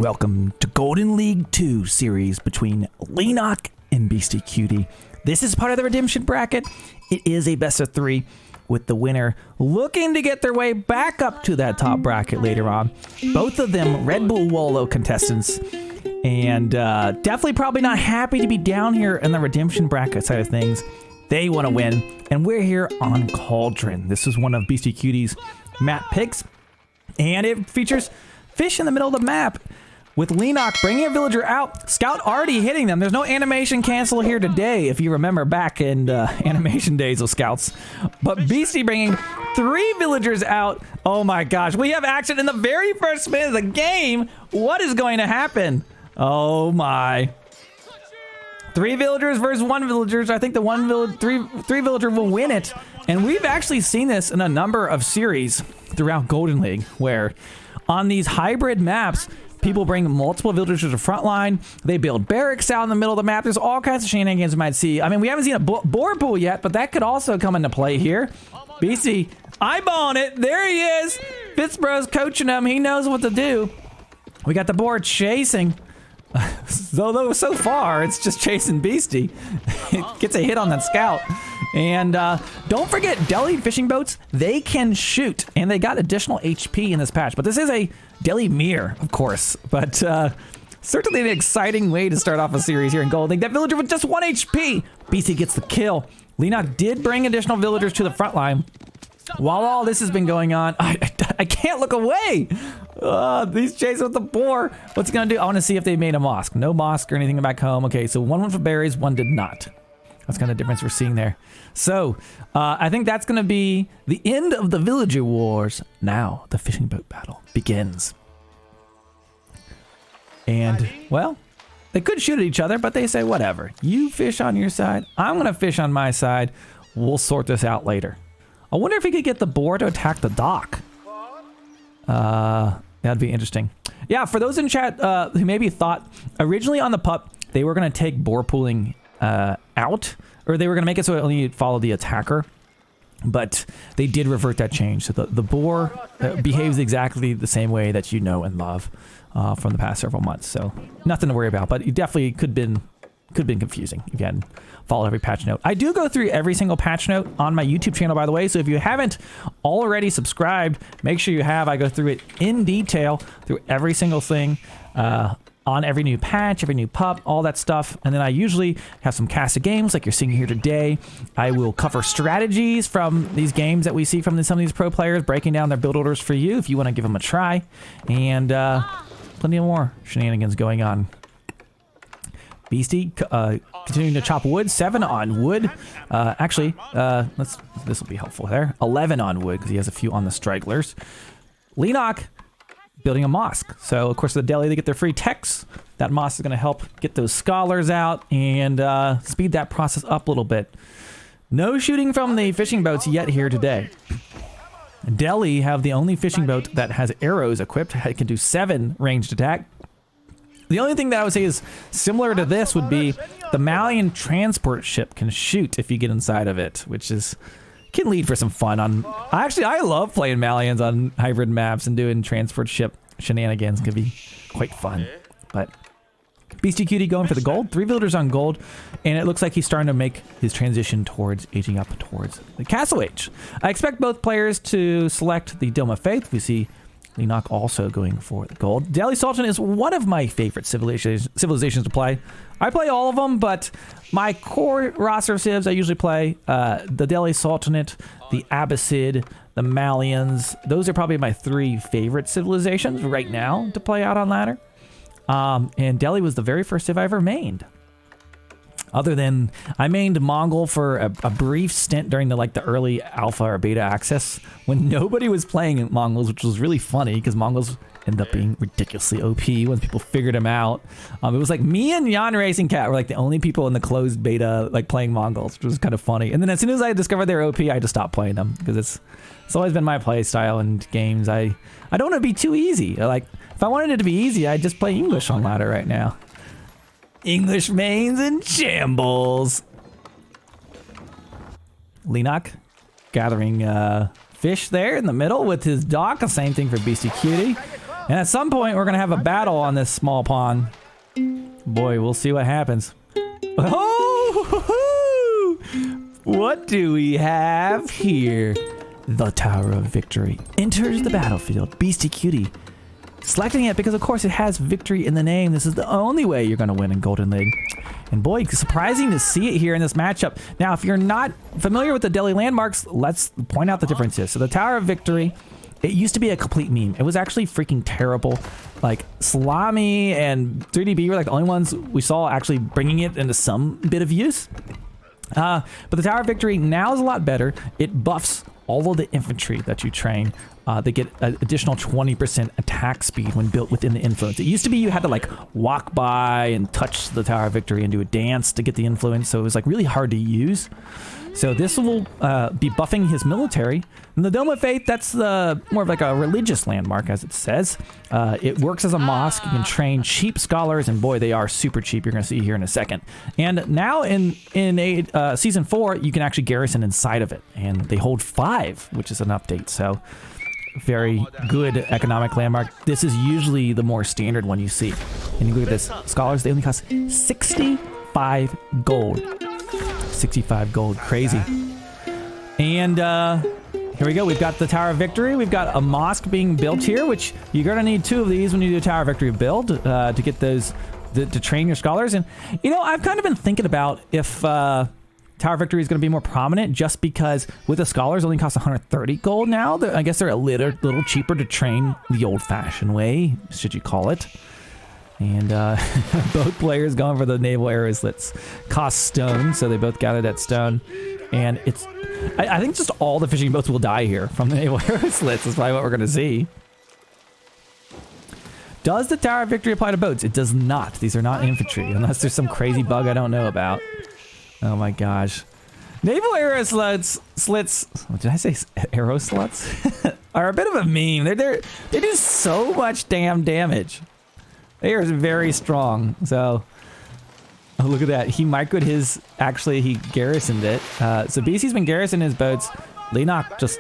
Welcome to Golden League 2 series between Leenock and Beastyqt. This is part of the redemption bracket. It is a best of 3 with the winner looking to get their way back up to that top bracket later on. Both of them Red Bull Wolo contestants, and definitely probably not happy to be down here in the redemption bracket side of things. They want to win, and we're here on Cauldron. This is one of Beastyqt's map picks, and it features fish in the middle of the map. With Leenock bringing a villager out, Scout already hitting them. There's no animation cancel here today, if you remember back in animation days of Scouts. But Beasty bringing 3 villagers out. Oh my gosh, we have action in the very first minute of the game. What is going to happen? Oh my. 3 villagers versus 1 villager. I think the three villager will win it. And we've actually seen this in a number of series throughout Golden League, where on these hybrid maps, people bring multiple villagers to the front line. They build barracks out in the middle of the map. There's all kinds of shenanigans you might see. I mean, we haven't seen a boar pool yet, but that could also come into play here. Beasty eyeballing it. There he is. FitzBro's coaching him. He knows what to do. We got the boar chasing. So far, it's just chasing Beasty. It gets a hit on that scout. And don't forget, deli fishing boats, they can shoot. And they got additional HP in this patch. But this is a deli mirror, of course. But certainly an exciting way to start off a series here in Golden League. That villager with just 1 HP. Beasty gets the kill. Leenock did bring additional villagers to the front line. While all this has been going on, I can't look away. He's chasing with the boar. What's he gonna do? I want to see if they made a mosque. No mosque or anything back home. Okay, so 1 went for berries, 1 did not. That's kind of the difference we're seeing there. So I think that's gonna be the end of the villager wars. Now the fishing boat battle begins. And well, they could shoot at each other, but they say whatever. You fish on your side. I'm gonna fish on my side. We'll sort this out later. I wonder if he could get the boar to attack the dock. That'd be interesting. Yeah, for those in chat who maybe thought originally on the pup they were going to take boar pooling out, or they were going to make it so it only followed the attacker, but they did revert that change. So the boar behaves exactly the same way that you know and love from the past several months. So nothing to worry about, but it definitely could have been confusing if you hadn't followed every patch note. I do go through every single patch note on my YouTube channel, by the way, so if you haven't already subscribed, make sure you have. I go through it in detail through every single thing on every new patch, every new pup, all that stuff. And then I usually have some casted games like you're seeing here today. I will cover strategies from these games that we see from some of these pro players, breaking down their build orders for you if you want to give them a try. And plenty of more shenanigans going on. Beasty continuing to chop wood. 7 on wood. Actually, this will be helpful there. 11 on wood because he has a few on the stragglers. Leenock building a mosque. So of course the deli, they get their free techs. That mosque is going to help get those scholars out and speed that process up a little bit. No shooting from the fishing boats yet here today. Deli have the only fishing boat that has arrows equipped. It can do 7 ranged attack. The only thing that I would say is similar to this would be the Malian transport ship can shoot if you get inside of it, which can lead for some fun on. Actually, I love playing Malians on hybrid maps, and doing transport ship shenanigans can be quite fun. But Beastyqt going for the gold. 3 villagers on gold, and it looks like he's starting to make his transition towards aging up towards the castle age. I expect both players to select the Dome of Faith. We see Leenock also going for the gold. Deli Sultan is one of my favorite civilizations to play. I play all of them, but my core roster of civs I usually play the Deli Sultanate, the Abbasid, the Malians. Those are probably my 3 favorite civilizations right now to play out on ladder. And Deli was the very first civ I ever mained. Other than I mained Mongol for a brief stint during the early alpha or beta access when nobody was playing Mongols, which was really funny because Mongols ended up being ridiculously OP when people figured them out. It was like me and Jan Racing Cat were the only people in the closed beta playing Mongols, which was kind of funny. And then as soon as I discovered their OP, I just stopped playing them because it's always been my play style in games. I don't want to be too easy. If I wanted it to be easy, I'd just play English on ladder right now. English mains in shambles. Leenock gathering fish there in the middle with his dock. Same thing for Beastyqt. And at some point, we're going to have a battle on this small pond. Boy, we'll see what happens. Oh! What do we have here? The Tower of Victory enters the battlefield. Beastyqt. Selecting it because, of course, it has victory in the name. This is the only way you're going to win in Golden League. And boy, surprising to see it here in this matchup. Now, if you're not familiar with the Delhi landmarks, let's point out the differences. So the Tower of Victory, it used to be a complete meme. It was actually freaking terrible. Like Salami and 3DB were like the only ones we saw actually bringing it into some bit of use. But the Tower of Victory now is a lot better. It buffs all of the infantry that you train. They get an additional 20% attack speed when built within the influence. It used to be you had to like walk by and touch the Tower of Victory and do a dance to get the influence, so it was like really hard to use. So this will be buffing his military. And the Dome of Faith, that's more of like a religious landmark, as it says. It works as a mosque. You can train cheap scholars, and boy, they are super cheap. You're going to see here in a second. And now in Season 4, you can actually garrison inside of it. And they hold 5, which is an update. So very good economic landmark. This is usually the more standard one you see. And you look at this. Scholars, they only cost 65 gold. 65 gold. Crazy. And here we go. We've got the Tower of Victory. We've got a mosque being built here, which you're going to need 2 of these when you do a Tower of Victory build to get those, to train your scholars. And, you know, I've kind of been thinking about if Tower of Victory is going to be more prominent just because with the scholars only cost 130 gold now. I guess they're a little cheaper to train the old-fashioned way, should you call it. And both players going for the naval arrow slits. Cost stone, so they both gather that stone. And it's, I think just all the fishing boats will die here from the naval arrow slits. That's probably what we're going to see. Does the Tower of Victory apply to boats? It does not. These are not infantry, unless there's some crazy bug I don't know about. Oh my gosh. Naval arrow slits, what did I say? Arrow sluts? Are a bit of a meme. They do so much damn damage. They are very strong. So, oh, look at that. He microed his, actually, he garrisoned it. So BC's been garrisoning his boats. Leenock just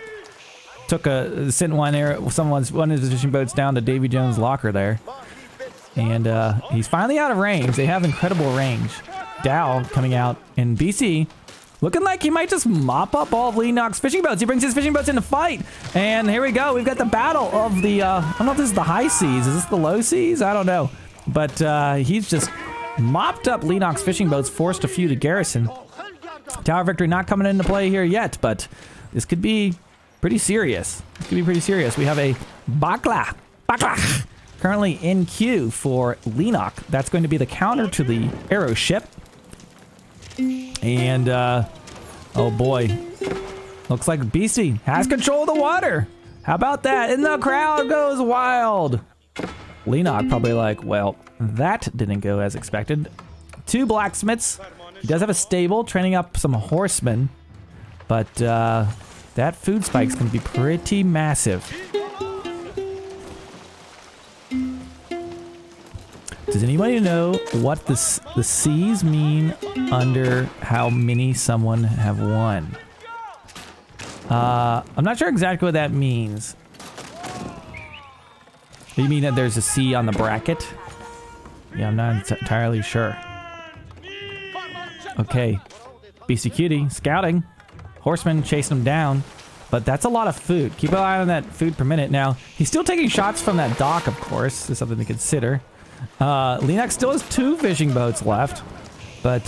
sent one of his fishing boats down to Davy Jones' locker there. And he's finally out of range. They have incredible range. Dow coming out, and BC looking like he might just mop up all of Leenock's fishing boats. He brings his fishing boats in to fight, and here we go. We've got the battle of the, I don't know if this is the high seas. Is this the low seas? I don't know. But he's just mopped up Leenock's fishing boats, forced a few to garrison. Tower of Victory not coming into play here yet, but this could be pretty serious. This could be pretty serious. We have a Bakla currently in queue for Leenock. That's going to be the counter to the arrow ship. And, oh boy. Looks like BC has control of the water. How about that? And the crowd goes wild. Leenock probably like, well, that didn't go as expected. 2 blacksmiths. He does have a stable, training up some horsemen. But, that food spike's gonna be pretty massive. Does anybody know what the C's mean under how many someone have won? I'm not sure exactly what that means. You mean that there's a C on the bracket? Yeah, I'm not entirely sure. Okay. Beastyqt scouting. Horseman chasing him down. But that's a lot of food. Keep an eye on that food per minute. Now, he's still taking shots from that dock, of course. There's something to consider. Leenock still has 2 fishing boats left, but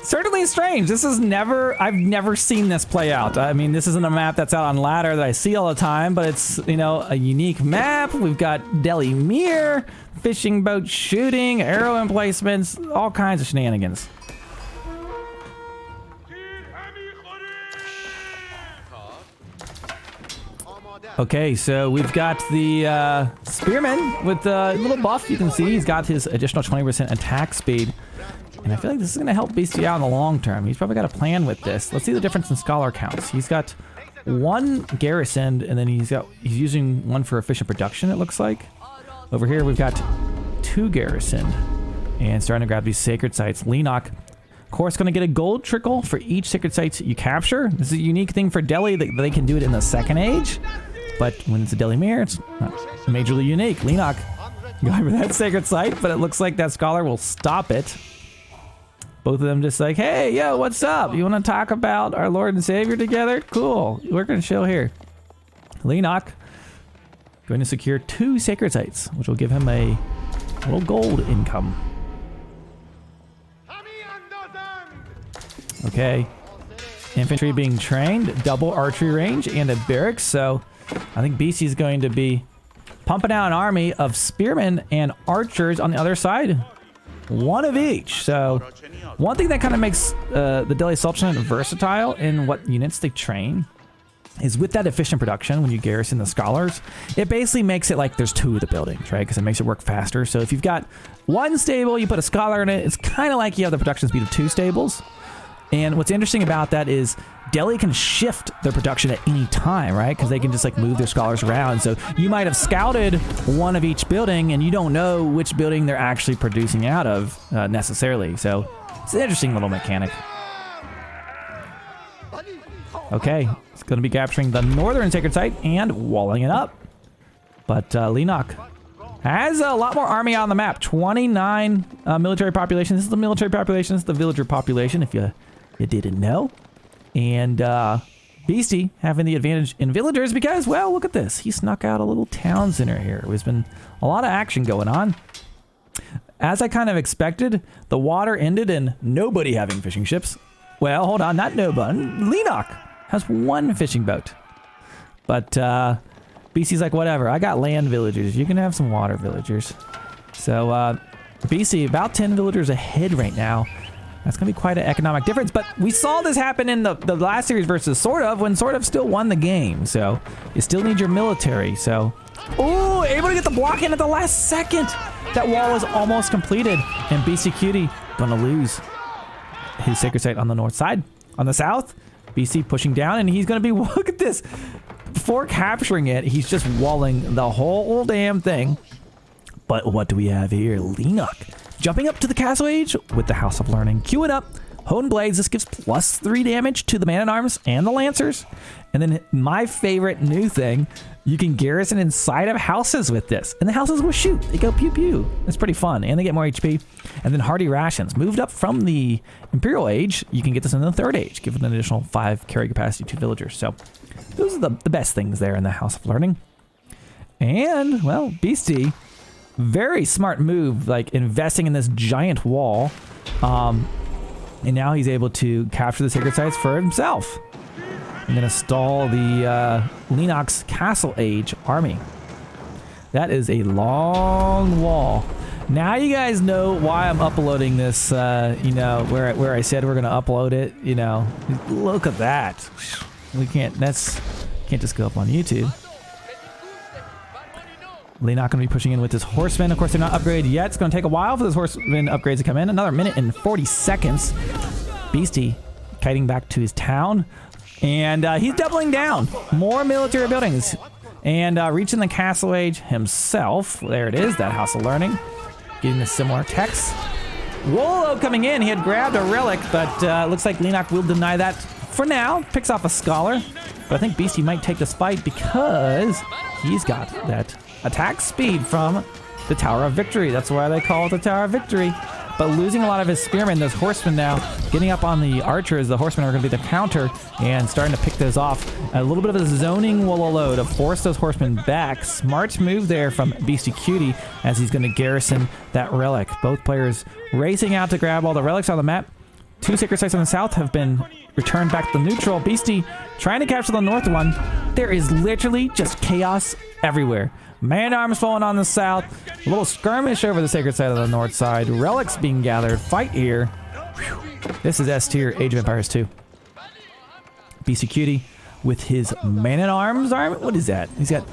certainly strange. This is I've never seen this play out. I mean, this isn't a map that's out on ladder that I see all the time, but it's, you know, a unique map. We've got Delhi Mir, fishing boat shooting, arrow emplacements, all kinds of shenanigans. Okay, so we've got the Spearman with a little buff. You can see he's got his additional 20% attack speed. And I feel like this is going to help Beasty out in the long term. He's probably got a plan with this. Let's see the difference in scholar counts. He's got 1 garrisoned, and then he's using 1 for efficient production, it looks like. Over here, we've got 2 garrisoned. And starting to grab these sacred sites. Leenock, of course, going to get a gold trickle for each sacred site you capture. This is a unique thing for Delhi that they can do it in the second age. But when it's a Deli Mirror, it's not majorly unique. Leenock going for that sacred site, but it looks like that scholar will stop it. Both of them just like, hey, yo, what's up? You want to talk about our Lord and Savior together? Cool. We're going to chill here. Leenock going to secure 2 sacred sites, which will give him a little gold income. Okay. Infantry being trained, double archery range, and a barracks. So I think BC is going to be pumping out an army of spearmen and archers on the other side. One of each. So one thing that kind of makes the Delhi Sultanate versatile in what units they train is with that efficient production. When you garrison the scholars, it basically makes it like there's 2 of the buildings, right? Because it makes it work faster. So if you've got 1 stable, you put a scholar in it, it's kind of like you have the production speed of 2 stables. And what's interesting about that is Delhi can shift their production at any time, right? Because they can just like move their scholars around. So you might have scouted 1 of each building and you don't know which building they're actually producing out of necessarily. So it's an interesting little mechanic. Okay, it's going to be capturing the northern sacred site and walling it up. But Leenock has a lot more army on the map. 29 military population. This is the military population. This is the villager population, if you didn't know. And Beasty having the advantage in villagers because, well, look at this. He snuck out a little town center here. There's been a lot of action going on. As I kind of expected, the water ended in nobody having fishing ships. Well, hold on, not nobody. Leenock has 1 fishing boat. But BC's like, whatever, I got land villagers. You can have some water villagers. So BC, about 10 villagers ahead right now. That's going to be quite an economic difference. But we saw this happen in the last series versus Sort of, when Sort of still won the game. So you still need your military. So, oh, able to get the block in at the last second. That wall was almost completed. And Beastyqt going to lose his sacred site on the north side. On the south, BC pushing down, and he's going to be, look at this. Before capturing it, he's just walling the whole damn thing. But what do we have here? Leenock jumping up to the castle age with the House of Learning. Queuing up. Honed Blades. This gives +3 damage to the man-at-arms and the Lancers. And then my favorite new thing, you can garrison inside of houses with this. And the houses will shoot. They go pew-pew. It's pretty fun. And they get more HP. And then Hardy Rations. Moved up from the Imperial Age. You can get this in the 3rd Age. Give it an additional 5 carry capacity to villagers. So those are the best things there in the House of Learning. And, well, Beasty, very smart move, like investing in this giant wall. And now he's able to capture the sacred sites for himself. I'm going to stall the Leenock's Castle Age army. That is a long wall. Now you guys know why I'm uploading this, you know, where I said we're going to upload it, you know. Look at that. We can't just go up on YouTube. Leenock going to be pushing in with his horsemen. Of course, they're not upgraded yet. It's going to take a while for those horsemen upgrades to come in. Another minute and 40 seconds. Beasty kiting back to his town. And he's doubling down. More military buildings. And reaching the Castle Age himself. There it is, that House of Learning. Getting the similar text. Wolo coming in. He had grabbed a relic, but looks like Leenock will deny that for now. Picks off a scholar. But I think Beasty might take this fight because he's got that attack speed from the Tower of Victory. That's why they call it the Tower of Victory. But losing a lot of his spearmen, those horsemen now getting up on the archers. The horsemen are going to be the counter and starting to pick those off. A little bit of a zoning Wololo to force those horsemen back. Smart move there from Beastyqt as he's going to garrison that relic. Both players racing out to grab all the relics on the map. 2 sacred sites on the south have been returned back to the neutral. Beasty trying to capture the north one. There is literally just chaos everywhere. Man-at-arms falling on the south. A little skirmish over the sacred side of the north side. Relics being gathered. Fight here. Whew. This is S tier Age of Empires 2. Beastyqt with his man-at-arms army. What is that? He's got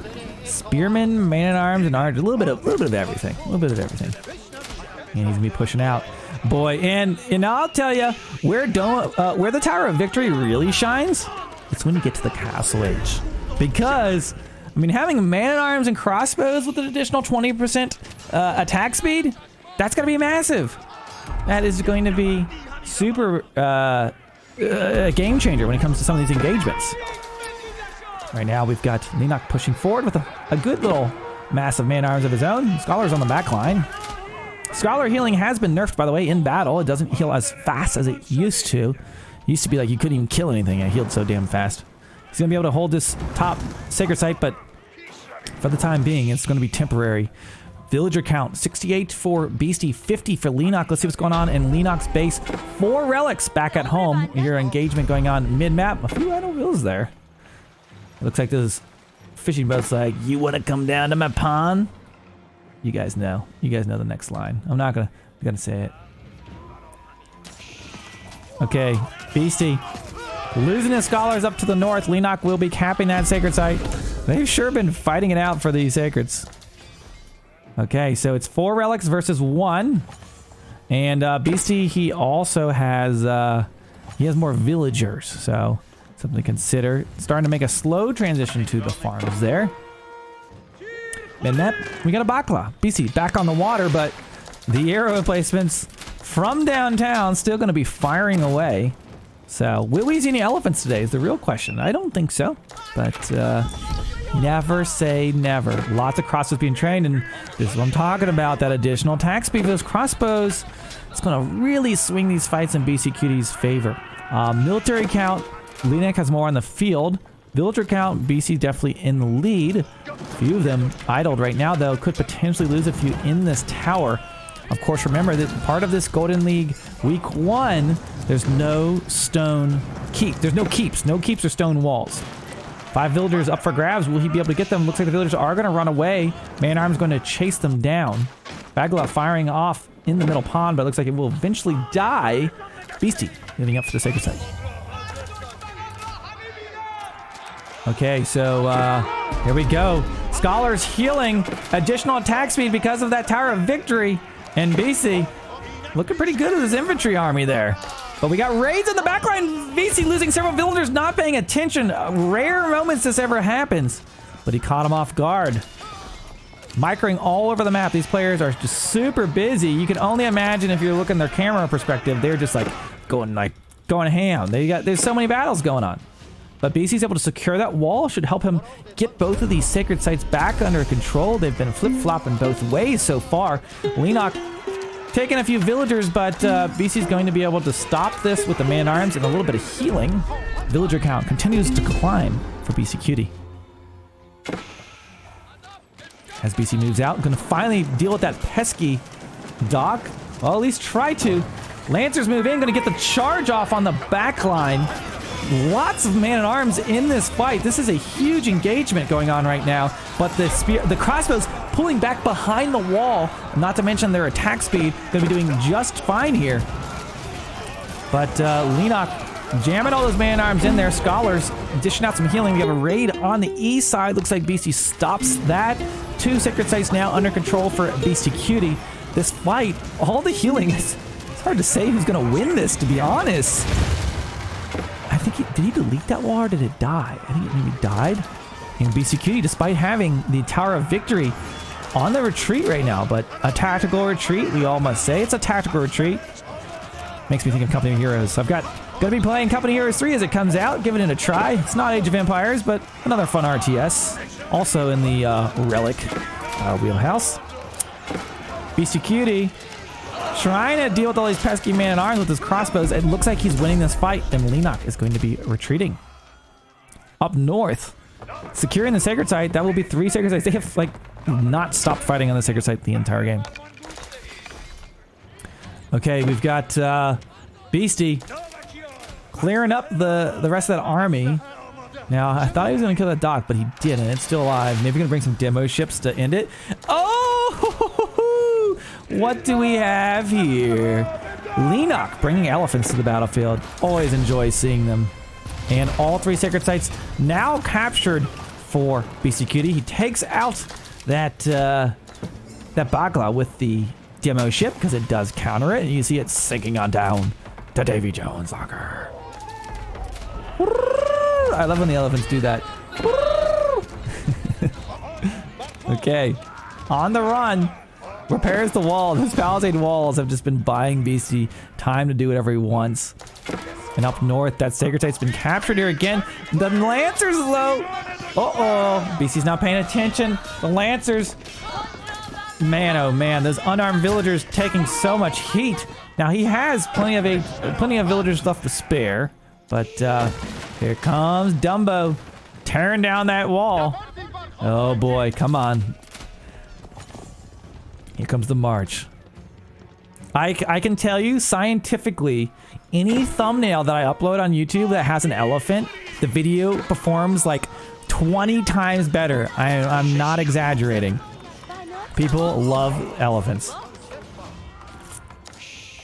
spearmen, man-at-arms, and archers. A little bit of everything. A little bit of everything. And he's gonna be pushing out. Boy, and I'll tell you where the Tower of Victory really shines. It's when you get to the Castle Age, because I mean, having man-at-arms and crossbows with an additional 20% attack speed, that's going to be massive. That is going to be super a game changer when it comes to some of these engagements. Right now, we've got Leenock pushing forward with a good little massive man-arms of his own. Scholar's on the back line. Scholar healing has been nerfed, by the way, in battle. It doesn't heal as fast as it used to. It used to be like you couldn't even kill anything. It healed so damn fast. He's going to be able to hold this top sacred site, but for the time being, it's going to be temporary. Villager count, 68 for Beasty, 50 for Leenock. Let's see what's going on in Leenock's base. 4 relics back at home. Your engagement going on mid-map. A few idle vills there. It looks like this fishing boat's like, you want to come down to my pond? You guys know. You guys know the next line. I'm not gonna say it. Okay, Beasty losing his scholars up to the north. Leenock will be capping that sacred site. They've sure been fighting it out for these sacreds. Okay, so it's 4 relics versus 1. And Beasty, he also has he has more villagers, so something to consider. Starting to make a slow transition to the farms there. And that, we got a Bakla. Beasty back on the water, but the arrow emplacements from downtown still going to be firing away. So, will we see any elephants today is the real question. I don't think so, but never say never. Lots of crossbows being trained, and this is what I'm talking about, that additional attack speed for those crossbows. It's going to really swing these fights in Beastyqt's favor. Military count, Leenock has more on the field. Villager count, BC definitely in the lead. A few of them idled right now, though. Could potentially lose a few in this tower. Of course, remember that part of this Golden League Week 1, there's no stone keep. There's no keeps. No keeps or stone walls. 5 villagers up for grabs. Will he be able to get them? Looks like the villagers are going to run away. Man-Arm's going to chase them down. Bagla firing off in the middle pond, but it looks like it will eventually die. Beasty getting up for the sacred site. Okay, so here we go. Scholars healing additional attack speed because of that Tower of Victory. And BC looking pretty good with his infantry army there. But we got raids in the backline. BC losing several villagers, not paying attention. Rare moments this ever happens. But he caught him off guard. Microing all over the map. These players are just super busy. You can only imagine if you're looking at their camera perspective, they're just like going ham. There's so many battles going on. But BC's able to secure that wall. Should help him get both of these sacred sites back under control. They've been flip-flopping both ways so far. Leenock taking a few villagers, but BC's going to be able to stop this with the man-arms and a little bit of healing. Villager count continues to climb for Beastyqt. As BC moves out, going to finally deal with that pesky dock. Well, at least try to. Lancers move in, going to get the charge off on the back line. Lots of man-at-arms in this fight. This is a huge engagement going on right now, but the crossbows pulling back behind the wall, not to mention their attack speed, going to be doing just fine here. But Leenock jamming all those man-at-arms in there. Scholars dishing out some healing. We have a raid on the east side. Looks like BC stops that. 2 sacred sites now under control for Beastyqt. This fight, all the healing, it's hard to say who's going to win this, to be honest. I think did he delete that wall or did it die? I think it maybe died. And Beastyqt, despite having the Tower of Victory on the retreat right now, but a tactical retreat, we all must say. It's a tactical retreat. Makes me think of Company of Heroes. I've got going to be playing Company of Heroes 3 as it comes out, giving it a try. It's not Age of Empires, but another fun RTS. Also in the Relic wheelhouse. Beastyqt trying to deal with all these pesky man-at-arms with his crossbows. It looks like he's winning this fight, and Leenock is going to be retreating. Up north, securing the sacred site. That will be 3 sacred sites. They have, like, not stopped fighting on the sacred site the entire game. Okay, we've got Beasty clearing up the rest of that army. Now, I thought he was going to kill that dock, but he didn't. It's still alive. Maybe going to bring some demo ships to end it. Oh! What do we have here? Leenock bringing elephants to the battlefield. Always enjoy seeing them. And all 3 sacred sites now captured for Beastyqt. He takes out that Bagla with the demo ship because it does counter it. And you see it sinking on down to Davy Jones' locker. I love when the elephants do that. Okay. On the run. Repairs the wall. Those palisade walls have just been buying Beasty time to do whatever he wants. And up north, that sacred site's been captured here again. The Lancers, though, Uh-oh. Beasty's not paying attention. The Lancers. Man, oh man, those unarmed villagers taking so much heat. Now he has plenty of villagers left to spare, but here comes Dumbo, tearing down that wall. Oh boy, come on. Here comes the march. I can tell you scientifically, any thumbnail that I upload on YouTube that has an elephant, the video performs like 20 times better. I'm not exaggerating. People love elephants.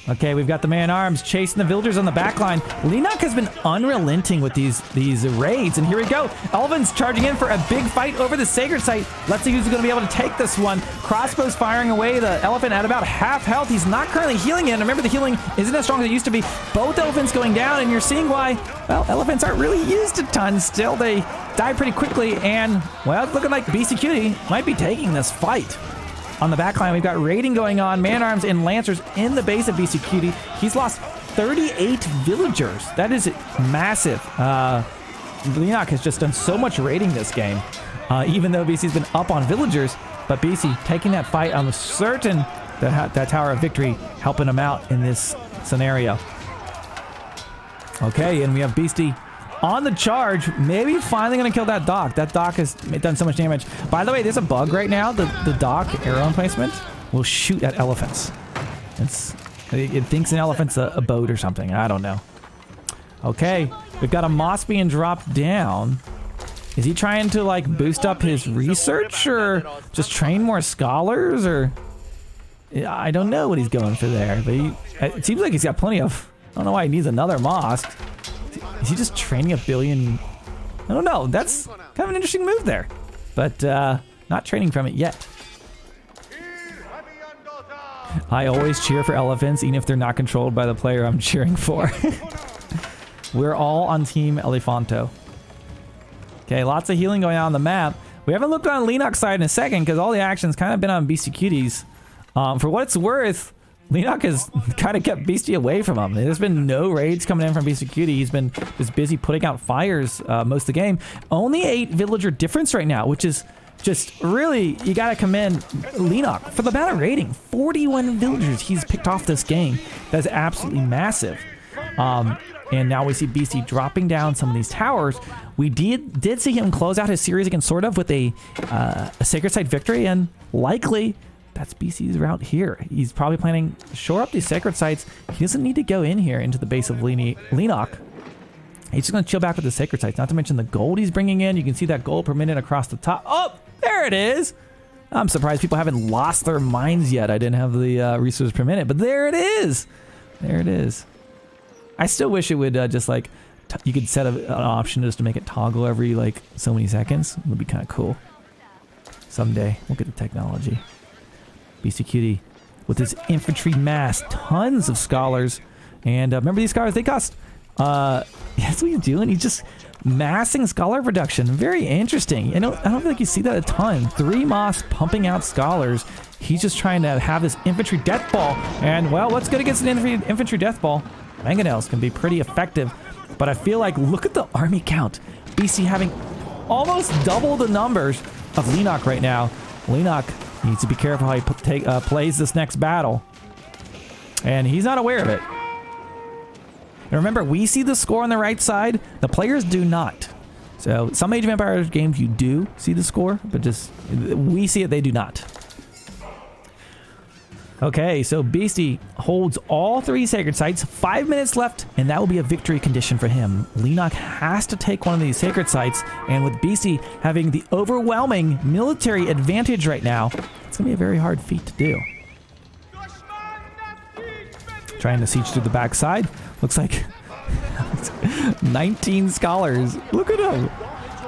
Okay, we've got the man-arms chasing the villagers on the back line. Leenock has been unrelenting with these raids, and here we go. Elephants charging in for a big fight over the sacred site. Let's see who's going to be able to take this one. Crossbows firing away. The elephant at about half health. He's not currently healing in. Remember, the healing isn't as strong as it used to be. Both elephants going down, and you're seeing why. Well, elephants aren't really used a ton still. They die pretty quickly, and, well, it's looking like Beastyqt might be taking this fight. On the backline, we've got raiding going on, man-arms and lancers in the base of Beastyqt. He's lost 38 villagers. That is massive. Leenock has just done so much raiding this game, even though BC's been up on villagers. But BC taking that fight, I'm certain that Tower of Victory helping him out in this scenario. Okay, and we have Beasty on the charge, maybe finally gonna kill that dock. That dock has done so much damage. By the way, there's a bug right now. The dock arrow emplacement will shoot at elephants. It thinks an elephant's a boat or something. I don't know. Okay, we've got a moss being dropped down. Is he trying to like boost up his research or just train more scholars, or I don't know what he's going for there, but it seems like he's got plenty of. I don't know why he needs another moss. Is he just training a billion? I don't know. That's kind of an interesting move there. But not training from it yet. I always cheer for elephants, even if they're not controlled by the player I'm cheering for. We're all on Team Elefanto. Okay, lots of healing going on the map. We haven't looked on Leenock's side in a second because all the action's kind of been on Beastyqt's. For what it's worth, Leenock has kind of kept Beasty away from him. There's been no raids coming in from Beastyqt. He's been just busy putting out fires most of the game. Only 8 villager difference right now, which is just really, you gotta commend Leenock for the amount of raiding. 41 villagers he's picked off this game. That's absolutely massive. And now we see Beasty dropping down some of these towers. We did see him close out his series against Sort of with a Sacred Site victory, and likely that's BC's route here. He's probably planning to shore up these sacred sites. He doesn't need to go in here into the base of Leenock. He's just going to chill back with the sacred sites. Not to mention the gold he's bringing in. You can see that gold per minute across the top. Oh, there it is. I'm surprised people haven't lost their minds yet. I didn't have the resources per minute, but there it is. There it is. I still wish it would just like, you could set an option just to make it toggle every like so many seconds. It would be kind of cool. Someday we'll get the technology. Beastyqt with his infantry mass, tons of scholars, and remember these scholars, they cost, that's what he's doing, he's just massing scholar production. Very interesting. I don't feel like you see that a ton. 3 moss pumping out scholars. He's just trying to have this infantry death ball, and well, what's good against an infantry death ball? Mangonels can be pretty effective, but I feel like, look at the army count. BC having almost double the numbers of Leenock right now. Leenock needs to be careful how he plays this next battle. And he's not aware of it. And remember, we see the score on the right side. The players do not. So some Age of Empires games you do see the score, but just we see it, they do not. Okay, so Beasty holds all 3 sacred sites. 5 minutes left, and that will be a victory condition for him. Leenock has to take one of these sacred sites, and with Beasty having the overwhelming military advantage right now, it's going to be a very hard feat to do. Trying to siege through the backside. Looks like 19 scholars. Look at him.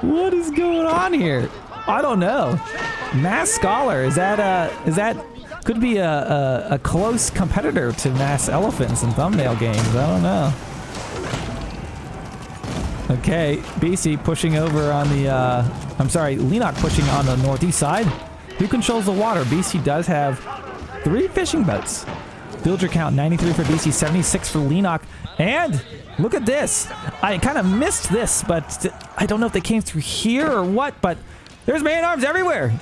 What is going on here? I don't know. Mass scholar, is that could be a close competitor to mass elephants in thumbnail games. I don't know. Okay, BC pushing over on the, Leenock pushing on the northeast side. Who controls the water? BC does have 3 fishing boats. Villager count 93 for BC, 76 for Leenock. And look at this. I kind of missed this, but I don't know if they came through here or what, but there's man-arms everywhere.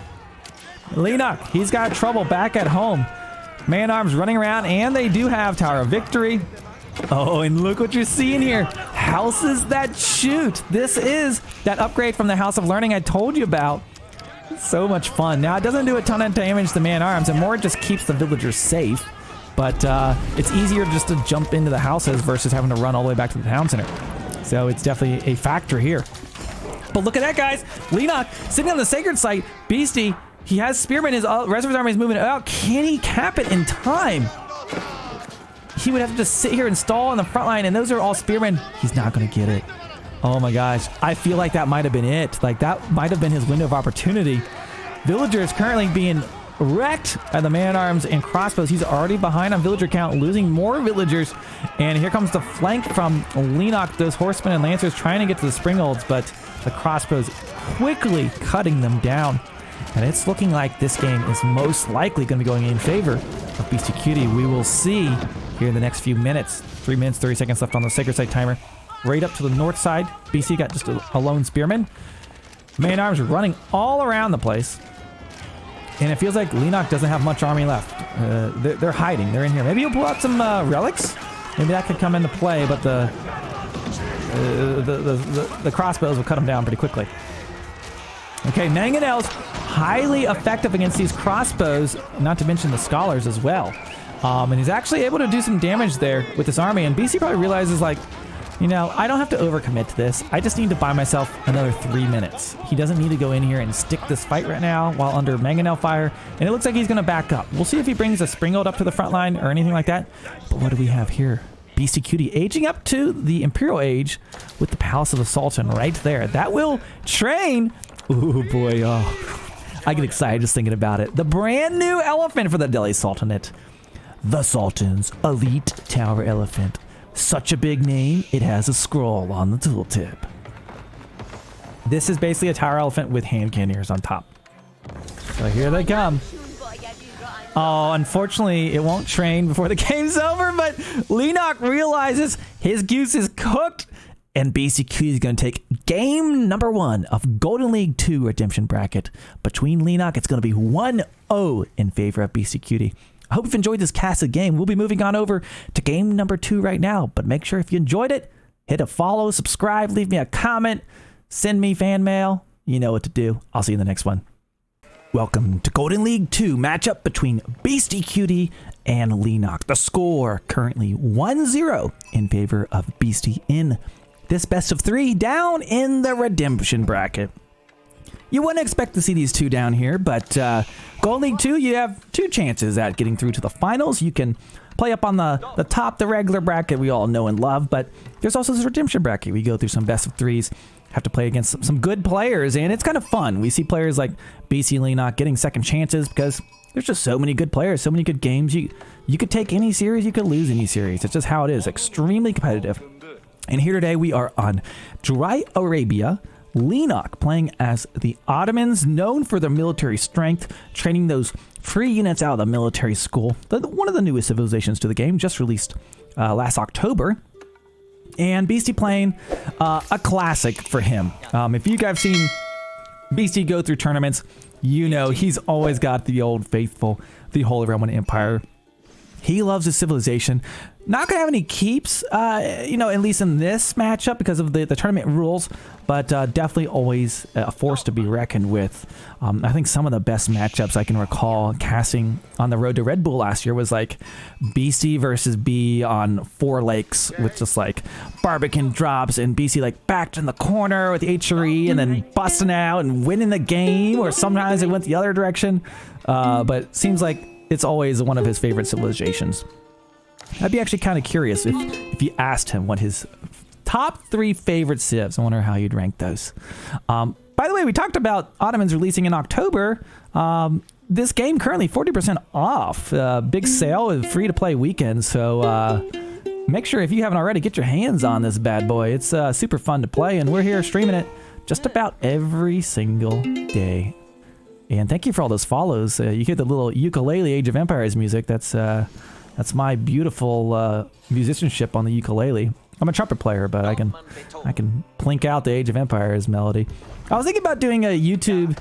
Leenock, he's got trouble back at home. Man-arms running around, and they do have Tower of Victory. Oh, and look what you're seeing here. Houses that shoot. This is that upgrade from the House of Learning I told you about. So much fun. Now, it doesn't do a ton of damage to man-arms, and more just keeps the villagers safe. But it's easier just to jump into the houses versus having to run all the way back to the town center. So it's definitely a factor here. But look at that, guys. Leenock sitting on the sacred site. Beasty, he has Spearman. His rest of his army is moving out. Can he cap it in time? He would have to just sit here and stall on the front line, and those are all Spearmen. He's not going to get it. Oh my gosh. I feel like that might have been it. Like, that might have been his window of opportunity. Villagers currently being wrecked by the man-arms and crossbows. He's already behind on villager count, losing more villagers. And here comes the flank from Leenock. Those horsemen and lancers trying to get to the springolds, but the crossbows quickly cutting them down. And it's looking like this game is most likely going to be going in favor of Beastyqt. We will see here in the next few minutes. 3 minutes, 30 seconds left on the sacred site timer. Right up to the north side. BC got just a lone spearman. Man-arms running all around the place. And it feels like Leenock doesn't have much army left. They're hiding. They're in here. Maybe he'll pull out some relics. Maybe that could come into play, but the crossbows will cut them down pretty quickly. Okay, Mangonel's highly effective against these crossbows, not to mention the scholars as well. And he's actually able to do some damage there with this army. And BC probably realizes, like, you know, I don't have to overcommit to this. I just need to buy myself another 3 minutes. He doesn't need to go in here and stick this fight right now while under Mangonel fire. And it looks like he's going to back up. We'll see if he brings a Springald up to the front line or anything like that. But what do we have here? Beastyqt aging up to the Imperial Age with the Palace of the Sultan right there. That will train. Ooh, boy. Oh, I get excited just thinking about it. The brand new elephant for the Delhi Sultanate. The Sultan's Elite Tower Elephant. Such a big name, it has a scroll on the tooltip. This is basically a tower elephant with hand cannoneers on top. So here they come. Oh, unfortunately, it won't train before the game's over, but Leenock realizes his goose is cooked, and Beastyqt is going to take game number 1 of Golden League 2 Redemption Bracket. Between Leenock, it's going to be 1-0 in favor of Beastyqt. I hope you've enjoyed this casted game. We'll be moving on over to game number 2 right now. But make sure if you enjoyed it, hit a follow, subscribe, leave me a comment, send me fan mail. You know what to do. I'll see you in the next one. Welcome to Golden League 2 matchup between Beastyqt and Leenock. The score currently 1-0 in favor of Beasty in this best of 3 down in the Redemption Bracket. You wouldn't expect to see these two down here, but Golden League 2, you have 2 chances at getting through to the finals. You can play up on the top, the regular bracket we all know and love, but there's also this Redemption Bracket. We go through some best of 3s, have to play against some good players, and it's kind of fun. We see players like BC and Leenock getting second chances because there's just so many good players, so many good games. You could take any series, you could lose any series. It's just how it is, extremely competitive. And here today we are on Dry Arabia. Leenock playing as the Ottomans, known for their military strength, training those free units out of the military school. One of the newest civilizations to the game, just released last October. And Beasty playing a classic for him. If you guys have seen Beasty go through tournaments, you know he's always got the old faithful, the Holy Roman Empire. He loves his civilization. Not going to have any keeps, at least in this matchup because of the tournament rules, but definitely always a force to be reckoned with. I think some of the best matchups I can recall casting on the road to Red Bull last year was like BC versus B on 4 lakes with just like Barbican drops and BC like backed in the corner with HRE and then busting out and winning the game, or sometimes it went the other direction. But it seems like it's always one of his favorite civilizations. I'd be actually kind of curious if you asked him what his top 3 favorite civs. I wonder how you'd rank those. By the way, we talked about Ottomans releasing in October. This game currently 40% off. Big sale with free-to-play weekend. So make sure if you haven't already, get your hands on this bad boy. It's super fun to play, and we're here streaming it just about every single day. And thank you for all those follows. You hear the little ukulele Age of Empires music. That's That's my beautiful musicianship on the ukulele. I'm a trumpet player, but I can plink out the Age of Empires melody. I was thinking about doing a YouTube,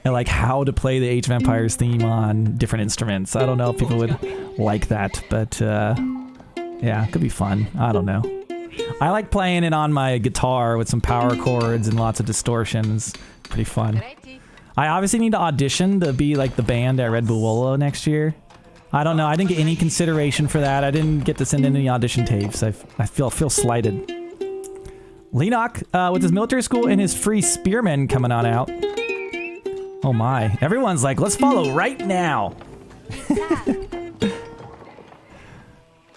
like how to play the Age of Empires theme on different instruments. I don't know if people would like that, but yeah, it could be fun. I don't know. I like playing it on my guitar with some power chords and lots of distortions. Pretty fun. I obviously need to audition to be like the band at Red Bull Wolo next year. I don't know. I didn't get any consideration for that. I didn't get to send in any audition tapes. I feel slighted. Leenock with his military school and his free spearmen coming on out. Oh my. Everyone's like, let's follow right now.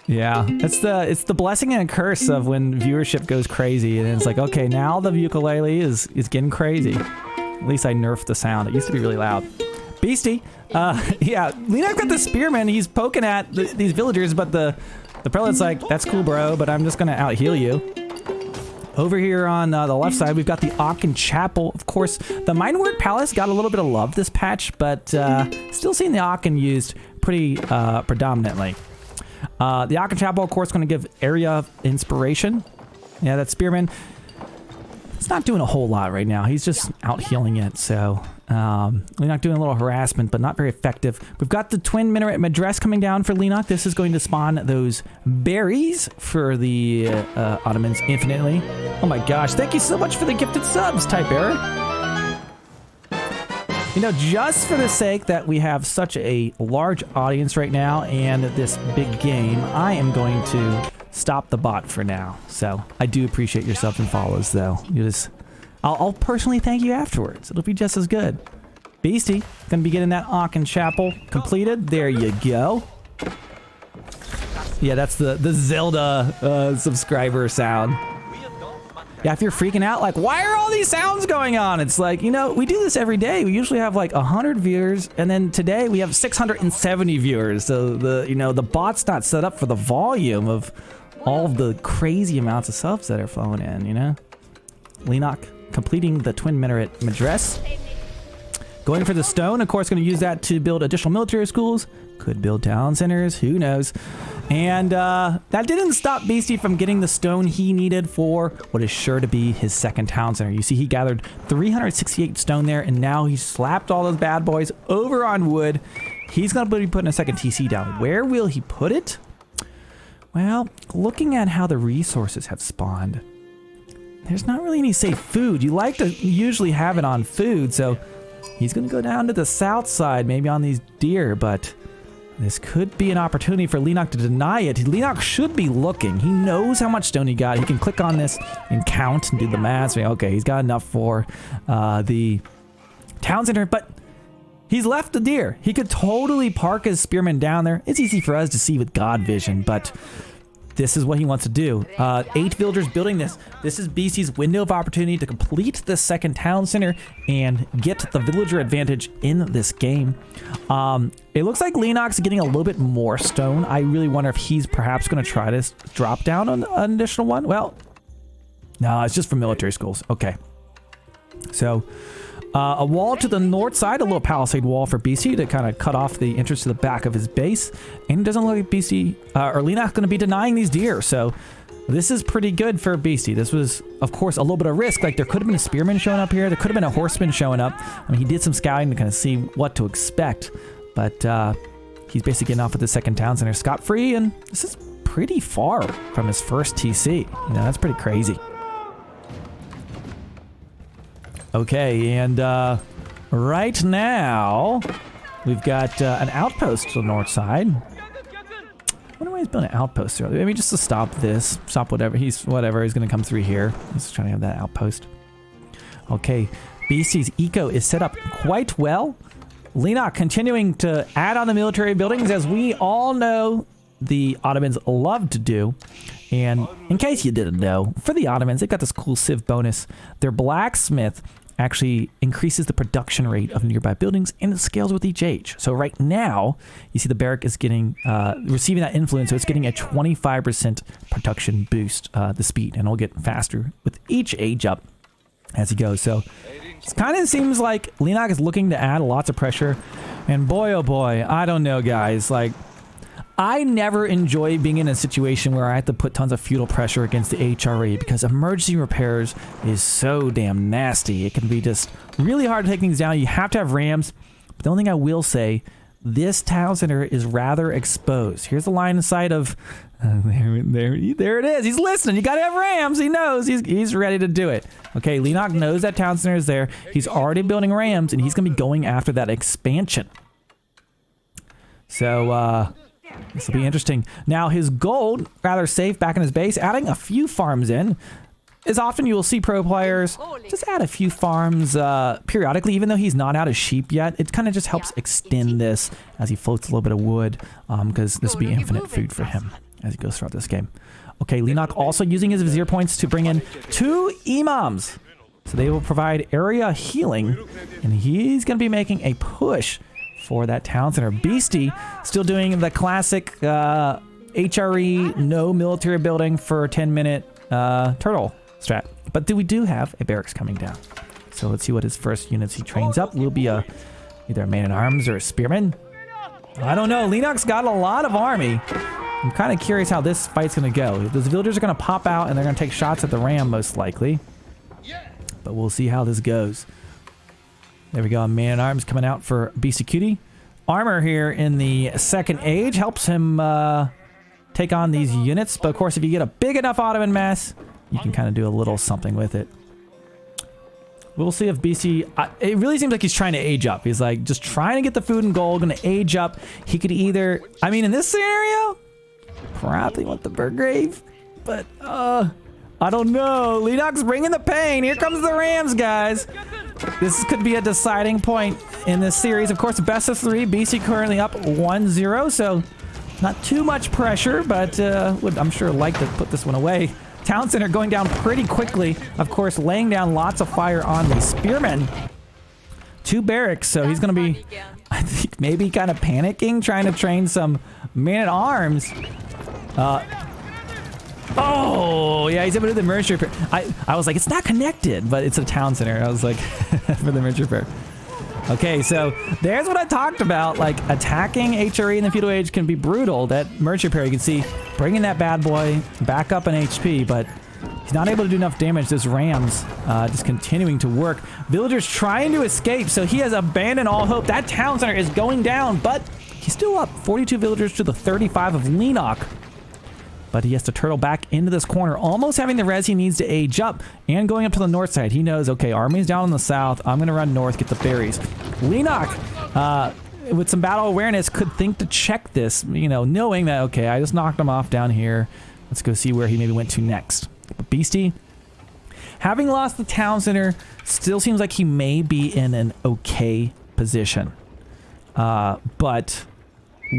Yeah, it's the blessing and curse of when viewership goes crazy, and it's like, okay, now the ukulele is getting crazy. At least I nerfed the sound. It used to be really loud. Beasty, yeah, Leenock got the spearman. He's poking at these villagers, but the prelate's like, that's cool, bro, but I'm just gonna out heal you. Over here on the left side, we've got the Aachen Chapel. Of course, the Minework Palace got a little bit of love this patch, but still seeing the Aachen used pretty predominantly. The Aachen Chapel, of course, going to give area of inspiration. Yeah, that spearman, it's not doing a whole lot right now. He's just out healing it, so we're not doing a little harassment, but not very effective. We've got the twin minaret madress coming down for Leenock. This is going to spawn those berries for the Ottomans infinitely. Oh my gosh, thank you so much for the gifted subs, Type Error. You know, just for the sake that we have such a large audience right now and this big game, I am going to stop the bot for now. So I do appreciate your subs and follows, though. I'll personally thank you afterwards. It'll be just as good. Beasty, gonna be getting that Aachen Chapel completed. There you go. Yeah, that's the Zelda subscriber sound. Yeah, if you're freaking out, like, why are all these sounds going on? It's like, you know, we do this every day. We usually have like 100 viewers, and then today we have 670 viewers. So the bot's not set up for the volume of all of the crazy amounts of subs that are flowing in, you know? Leenock completing the twin minaret madress. Going for the stone, of course, going to use that to build additional military schools. Could build town centers, who knows? And that didn't stop Beasty from getting the stone he needed for what is sure to be his second town center. You see, he gathered 368 stone there, and now he's slapped all those bad boys over on wood. He's going to be putting a second TC down. Where will he put it? Well, looking at how the resources have spawned, there's not really any safe food. You like to usually have it on food, so he's going to go down to the south side, maybe on these deer, but this could be an opportunity for Leenock to deny it. Leenock should be looking. He knows how much stone he got. He can click on this and count and do the math. So, okay, he's got enough for the town center, but he's left the deer. He could totally park his spearmen down there. It's easy for us to see with God vision, but this is what he wants to do. 8 villagers building this. This is Beasty's window of opportunity to complete the second town center and get the villager advantage in this game. It looks like Leenock's getting a little bit more stone. I really wonder if he's perhaps going to try to drop down on an additional one. Well, no, it's just for military schools. Okay. So a wall to the north side, a little palisade wall for Beasty to kind of cut off the entrance to the back of his base. And it doesn't look like Beasty or Leenock's going to be denying these deer. So this is pretty good for Beasty. This was, of course, a little bit of risk. Like, there could have been a spearman showing up here. There could have been a horseman showing up. I mean, he did some scouting to kind of see what to expect. But he's basically getting off at the second town center scot-free. And this is pretty far from his first TC. You know, that's pretty crazy. Okay, and right now, we've got an outpost to the north side. I wonder why he's building an outpost there. Maybe just to stop this, stop whatever. He's going to come through here. He's trying to have that outpost. Okay, Beasty's eco is set up quite well. Leenock continuing to add on the military buildings, as we all know the Ottomans love to do. And in case you didn't know, for the Ottomans, they've got this cool civ bonus. Their blacksmith actually increases the production rate of nearby buildings, and it scales with each age. So right now, you see the barrack is getting receiving that influence, so it's getting a 25% production boost, the speed, and it'll get faster with each age up as he goes. So it kind of seems like Leenock is looking to add lots of pressure. And boy, oh boy, I don't know, guys. Like, I never enjoy being in a situation where I have to put tons of feudal pressure against the HRE because emergency repairs is so damn nasty. It can be just really hard to take things down. You have to have rams. But the only thing I will say, this town center is rather exposed. Here's the line of sight of... there it is. He's listening. You gotta have rams. He knows. He's ready to do it. Okay, Leenock knows that town center is there. He's already building rams, and he's gonna be going after that expansion. So, this will be interesting. Now, his gold, rather safe back in his base, adding a few farms in. As often you will see pro players just add a few farms periodically, even though he's not out of sheep yet. It kind of just helps extend this as he floats a little bit of wood, because this will be infinite food for him as he goes throughout this game. Okay, Leenock also using his vizier points to bring in 2 imams. So they will provide area healing, and he's going to be making a push for that town center. Beasty still doing the classic HRE, no military building for 10-minute turtle strat. But we do have a barracks coming down. So let's see what his first units he trains up will be either a man-at-arms or a spearman. I don't know. Leenock's got a lot of army. I'm kind of curious how this fight's going to go. Those villagers are going to pop out and they're going to take shots at the ram most likely. But we'll see how this goes. There we go. A man-at-arms coming out for Beastyqt. Armor here in the second age helps him take on these units. But of course, if you get a big enough Ottoman mass, you can kind of do a little something with it. We'll see if BC... it really seems like he's trying to age up. He's like just trying to get the food and gold, going to age up. He could either... I mean, in this scenario, probably want the Burgrave. But, I don't know. Leenock's bringing the pain. Here comes the Rams, guys. This could be a deciding point in this series. Of course, best of 3. BC currently up 1-0, so not too much pressure, but would, I'm sure, like to put this one away. Town center going down pretty quickly. Of course, laying down lots of fire on the spearmen. 2 barracks, so he's going to be, I think, maybe kind of panicking, trying to train some men-at-arms. Oh, yeah, he's able to do the merge repair. I was like, it's not connected, but it's a town center. I was like, for the merge repair. Okay, so there's what I talked about. Like, attacking HRE in the feudal age can be brutal. That merge repair, you can see, bringing that bad boy back up in HP, but he's not able to do enough damage. Those rams just continuing to work. Villagers trying to escape, so he has abandoned all hope. That town center is going down, but he's still up. 42 villagers to the 35 of Leenock. But he has to turtle back into this corner, almost having the res he needs to age up and going up to the north side. He knows, okay, army's down in the south. I'm going to run north, get the berries. Leenock, with some battle awareness, could think to check this, you know, knowing that, okay, I just knocked him off down here. Let's go see where he maybe went to next. But Beasty, having lost the town center, still seems like he may be in an okay position. But...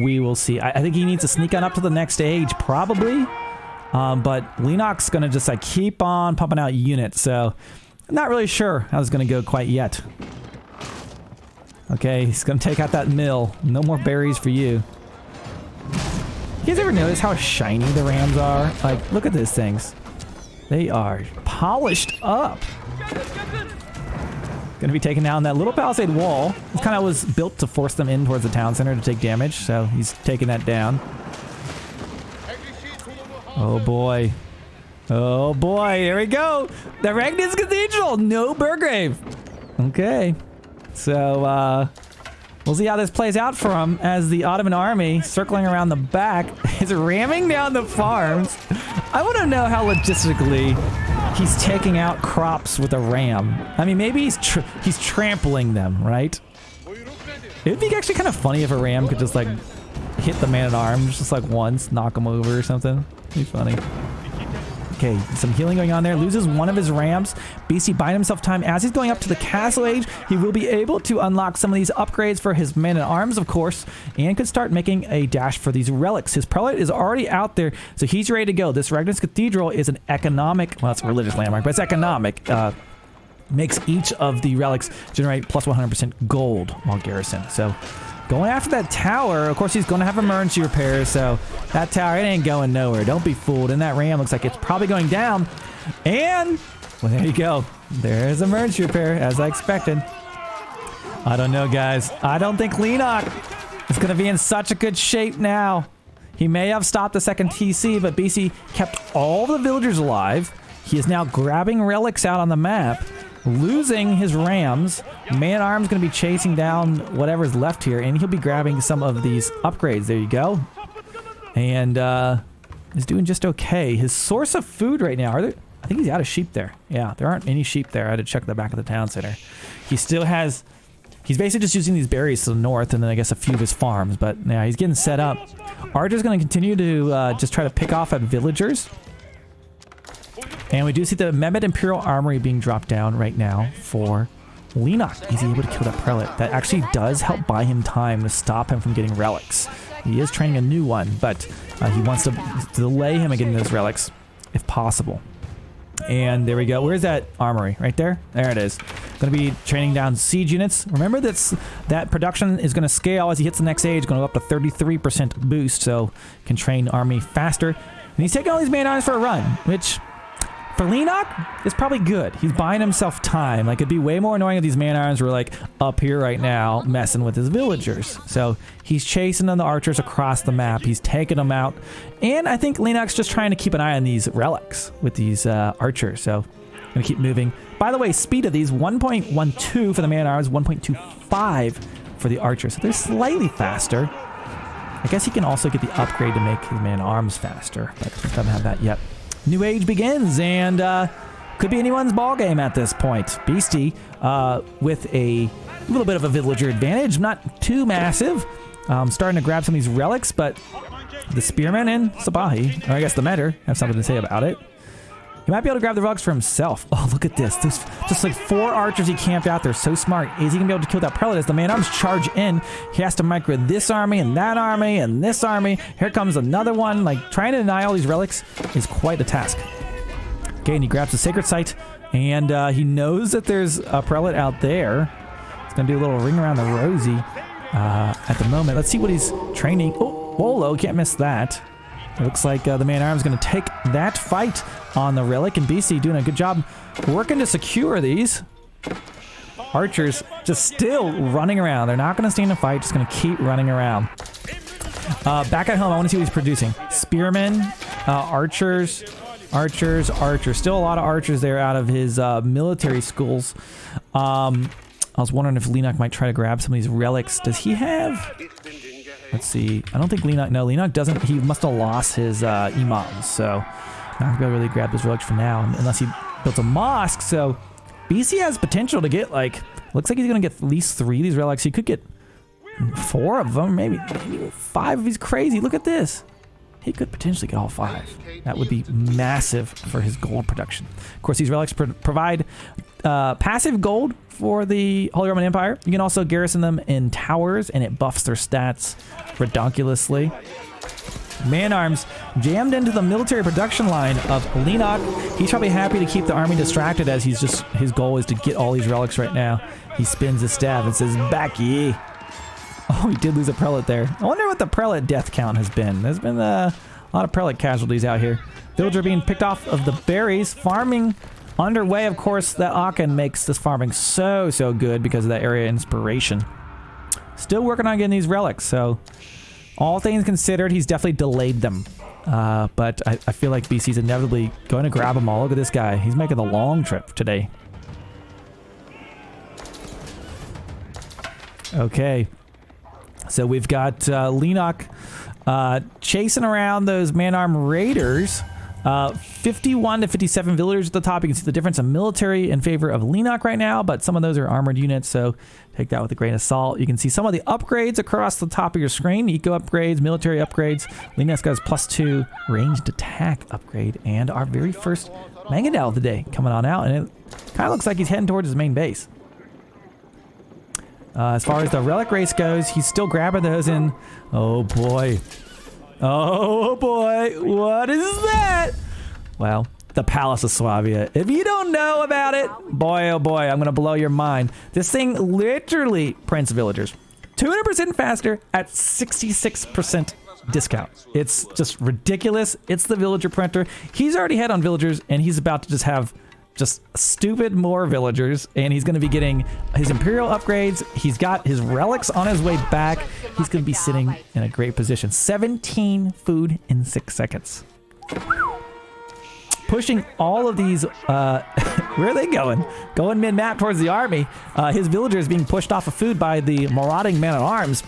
we will see. I think he needs to sneak on up to the next stage, probably. But Leenock's going to just like keep on pumping out units. So I'm not really sure how it's going to go quite yet. Okay, he's going to take out that mill. No more berries for you. You guys ever notice how shiny the rams are? Like, look at these things. They are polished up. Going to be taking down that little palisade wall. It kind of was built to force them in towards the town center to take damage, so he's taking that down. Oh boy. Oh boy, here we go. The Ragnitz Cathedral, no Burgrave. Okay. So, we'll see how this plays out for him as the Ottoman army, circling around the back, is ramming down the farms. I want to know how logistically he's taking out crops with a ram. I mean, maybe he's trampling them, right? It would be actually kind of funny if a ram could just like hit the man-at-arms just like once, knock him over or something. It'd be funny. Okay, some healing going on there. Loses one of his rams. BC buying himself time. As he's going up to the castle age, he will be able to unlock some of these upgrades for his men-at-arms, of course, and could start making a dash for these relics. His prelate is already out there, so he's ready to go. This Ragnitz Cathedral is an economic, well, it's a religious landmark, but it's economic. Makes each of the relics generate plus 100% gold while garrison. So going after that tower, of course, he's going to have emergency repairs, so that tower, it ain't going nowhere. Don't be fooled. And that ram looks like it's probably going down. And, well, there you go. There's emergency repair, as I expected. I don't know, guys. I don't think Leenock is going to be in such a good shape now. He may have stopped the second TC, but BC kept all the villagers alive. He is now grabbing relics out on the map, losing his rams. Man-at-Arms going to be chasing down whatever's left here, and he'll be grabbing some of these upgrades. There you go. And is doing just okay. His source of food right now, I think he's out of sheep there. Yeah, there aren't any sheep there. I had to check the back of the town center. He still has... He's basically just using these berries to the north, and then I guess a few of his farms. But yeah, he's getting set up. Archer's going to continue to just try to pick off at villagers. And we do see the Mehmet Imperial Armory being dropped down right now for Leenock. He's able to kill that prelate. That actually does help buy him time to stop him from getting relics. He is training a new one, but he wants to delay him in getting those relics if possible. And there we go. Where's that armory? Right there? There it is. Going to be training down siege units. Remember that production is going to scale as he hits the next age. Going to go up to 33% boost, so can train army faster. And he's taking all these man-at-arms for a run, which for Leenock is probably good. He's buying himself time. Like, it'd be way more annoying if these man-at-arms were like up here right now messing with his villagers. So he's chasing on the archers across the map. He's taking them out. And I think Leenock's just trying to keep an eye on these relics with these archers. So going to keep moving. By the way, speed of these 1.12 for the man-at-arms, 1.25 for the archers. So they're slightly faster. I guess he can also get the upgrade to make his man-at-arms faster, but he doesn't have that yet. New age begins, and could be anyone's ball game at this point. Beasty with a little bit of a villager advantage, not too massive. Starting to grab some of these relics, but the Spearman and Sabahi, or I guess the Metter, have something to say about it. He might be able to grab the relics for himself. Oh, look at this. There's just like 4 archers he camped out there. So smart. Is he going to be able to kill that prelate as the man-at-arms charge in? He has to micro this army and that army and this army. Here comes another one. Like, trying to deny all these relics is quite a task. Okay, and he grabs the sacred site, and he knows that there's a prelate out there. He's going to do a little ring around the rosy at the moment. Let's see what he's training. Oh, Wolo, can't miss that. It looks like the man-at-arms is going to take that fight on the relic, and BC doing a good job working to secure these. Archers just still running around. They're not going to stay in a fight, just going to keep running around. Back at home, I want to see what he's producing. Spearmen, archers, archers. Still a lot of archers there out of his military schools. I was wondering if Leenock might try to grab some of these relics. Does he have... Let's see. I don't think Leenock... No, Leenock doesn't... He must have lost his imams, so... Not going to be able to really grab those relics for now, unless he built a mosque, so... BC has potential to get, like... Looks like he's going to get at least 3 of these relics. He could get 4 of them, maybe 5 if he's crazy. Look at this. He could potentially get all 5. That would be massive for his gold production. Of course, these relics provide passive gold for the Holy Roman Empire. You can also garrison them in towers, and it buffs their stats redonkulously. Man-at-arms jammed into the military production line of Leenock. He's probably happy to keep the army distracted, as he's just... His goal is to get all these relics right now. He spins his staff and says, "Back ye." Oh, he did lose a prelate there. I wonder what the prelate death count has been. There's been a lot of prelate casualties out here. Villager being picked off of the berries. Farming underway, of course. That Aachen makes this farming so good because of that area inspiration. Still working on getting these relics, so all things considered, he's definitely delayed them. But I feel like BC's inevitably going to grab them all. Look at this guy. He's making the long trip today. Okay. So we've got Leenock chasing around those man-arm raiders. 51 to 57 villagers at the top. You can see the difference in military in favor of Leenock right now, but some of those are armored units, so take that with a grain of salt. You can see some of the upgrades across the top of your screen. Eco upgrades, military upgrades. Leenock's got his +2 ranged attack upgrade, and our very first Mangadal of the day coming on out, and it kind of looks like he's heading towards his main base. As far as the relic race goes, he's still grabbing those in. Oh boy. Oh boy. What is that? Well, the Palace of Swabia. If you don't know about it, boy oh boy, I'm going to blow your mind. This thing literally prints villagers 200% faster at 66% discount. It's just ridiculous. It's the villager printer. He's already had on villagers, and he's about to just have just stupid more villagers, and he's going to be getting his Imperial upgrades. He's got his relics on his way back. He's going to be sitting in a great position. 17 food in 6 seconds. Pushing all of these, where are they going? Going mid-map towards the army. His villagers being pushed off of food by the marauding man-at-arms.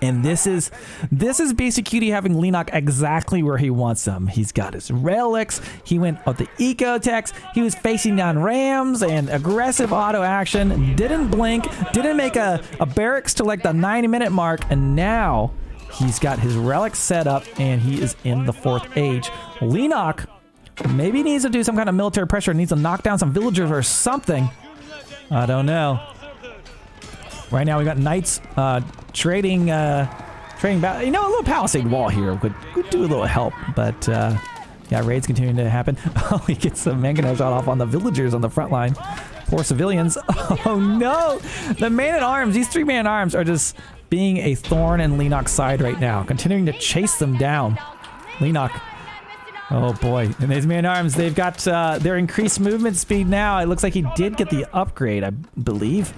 And this is Beastyqt having Leenock exactly where he wants him. He's got his relics. He went with the eco-techs. He was facing down rams and aggressive auto action. Didn't blink. Didn't make a barracks to like the 90-minute mark. And now he's got his relics set up and he is in the 4th age. Leenock maybe needs to do some kind of military pressure. Needs to knock down some villagers or something. I don't know. Right now we got knights trading back. You know, a little palisade wall here could do a little help, but yeah, raids continuing to happen. Oh, he gets some mangonel shot off on the villagers on the front line. Poor civilians. Oh no, the man-at-arms. These 3 man-at-arms are just being a thorn in Leenock's side right now, continuing to chase them down. Leenock. Oh boy, and these man-at-arms, they've got their increased movement speed now. It looks like he did get the upgrade, I believe.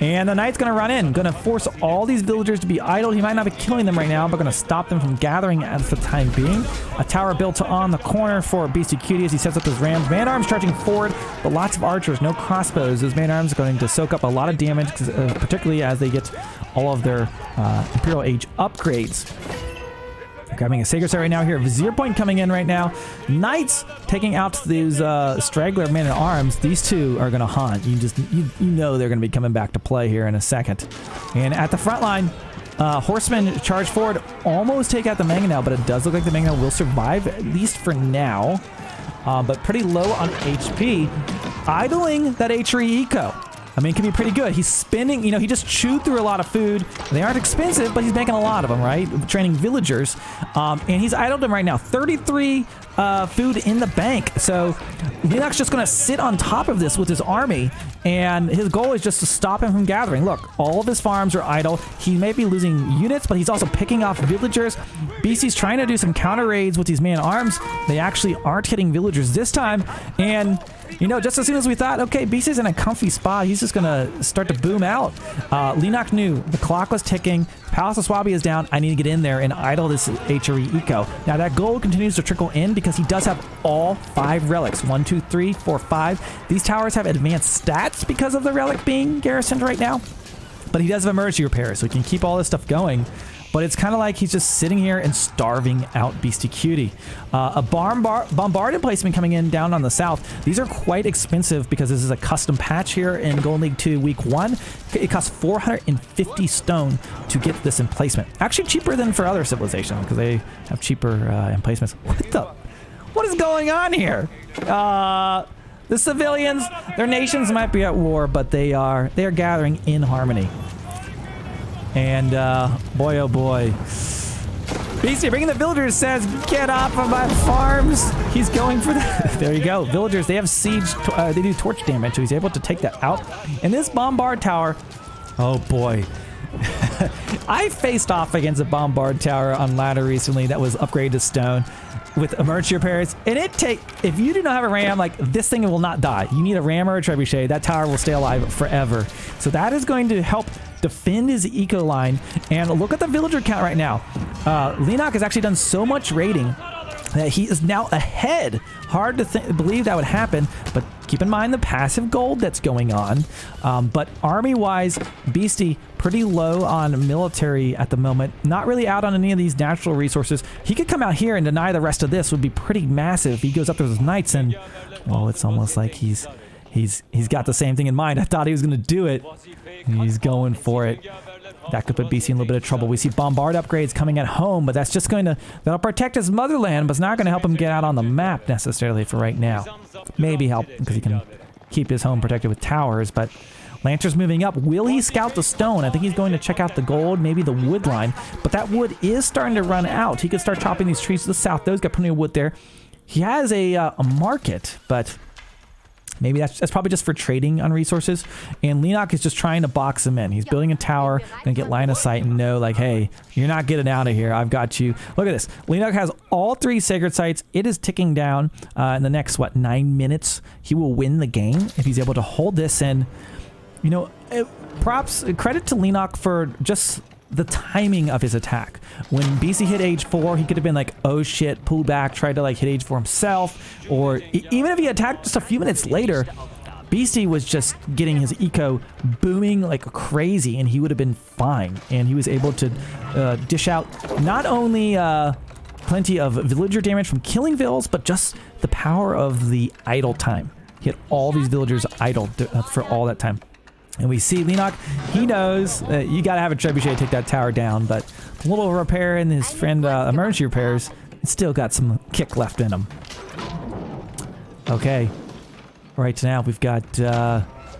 And the knight's going to run in, going to force all these villagers to be idle. He might not be killing them right now, but going to stop them from gathering at the time being. A tower built on the corner for Beastyqt as he sets up his rams. Man-arms charging forward, but lots of archers, no crossbows. Those man-arms are going to soak up a lot of damage, particularly as they get all of their Imperial Age upgrades. Grabbing a Sacred Site right now here. Vizier Point coming in right now. Knights taking out these straggler men-at-arms. These 2 are going to haunt. You know they're going to be coming back to play here in a second. And at the front line, horsemen charge forward, almost take out the mangonel, but it does look like the mangonel will survive, at least for now. But pretty low on HP. Idling that HRE eco. I mean, it can be pretty good. He's spending, you know, he just chewed through a lot of food. They aren't expensive, but he's making a lot of them, right? Training villagers. And he's idled them right now. 33 food in the bank. So Leenock's just going to sit on top of this with his army. And his goal is just to stop him from gathering. Look, all of his farms are idle. He may be losing units, but he's also picking off villagers. BC's trying to do some counter raids with these man-at-arms. They actually aren't hitting villagers this time. And you know, just as soon as we thought, okay, BC's in a comfy spot, he's just going to start to boom out. Leenock knew the clock was ticking. Palace of Swabi is down. I need to get in there and idle this HRE eco. Now, that gold continues to trickle in because he does have all 5 relics. 1, 2, 3, 4, 5. These towers have advanced stats because of the relic being garrisoned right now. But he does have emergency repair, so he can keep all this stuff going. But it's kind of like he's just sitting here and starving out Beastyqt. A bombard emplacement coming in down on the south. These are quite expensive because this is a custom patch here in Golden League 2 Week 1. It costs 450 stone to get this emplacement. Actually cheaper than for other civilizations because they have cheaper emplacements. What is going on here? The civilians, their nations might be at war, but they are gathering in harmony. And boy, oh boy. BC bringing the villagers says, get off of my farms. He's going for that. There you go. Villagers, they have siege. They do torch damage, so he's able to take that out. And this bombard tower, oh boy. I faced off against a bombard tower on ladder recently that was upgraded to stone with emergency repairs. And if you do not have a ram, like this thing will not die. You need a ram or a trebuchet. That tower will stay alive forever. So that is going to help defend his eco line. And look at the villager count right now. Leenock has actually done so much raiding that he is now ahead. Hard to believe that would happen, but keep in mind the passive gold that's going on. But army-wise, Beasty pretty low on military at the moment. Not really out on any of these natural resources. He could come out here and deny the rest of this. Would be pretty massive. He goes up to his knights and, well, it's almost like he's got the same thing in mind. I thought he was going to do it. He's going for it. That could put BC in a little bit of trouble. We see bombard upgrades coming at home, but that's just that'll protect his motherland, but it's not going to help him get out on the map necessarily for right now. Maybe help because he can keep his home protected with towers, but Lancer's moving up. Will he scout the stone? I think he's going to check out the gold, maybe the wood line, but that wood is starting to run out. He could start chopping these trees to the south. Those got plenty of wood there. He has a market, but Maybe that's probably just for trading on resources. And Leenock is just trying to box him in. He's building a tower, gonna get line of sight and know like, hey, you're not getting out of here. I've got you. Look at this. Leenock has all 3 sacred sites. It is ticking down. In the next, 9 minutes, he will win the game if he's able to hold this in. You know, credit to Leenock for just the timing of his attack. When Beastyqt hit age 4, he could have been like, oh shit, pulled back, tried to like hit age 4 himself, or even if he attacked just a few minutes later, Beastyqt was just getting his eco booming like crazy and he would have been fine. And he was able to dish out not only plenty of villager damage from killing vills, but just the power of the idle time. He had all these villagers idle for all that time. And we see Leenock, he knows that you got to have a trebuchet to take that tower down, but a little repair and his friend emergency repairs still got some kick left in him. Okay, right now we've got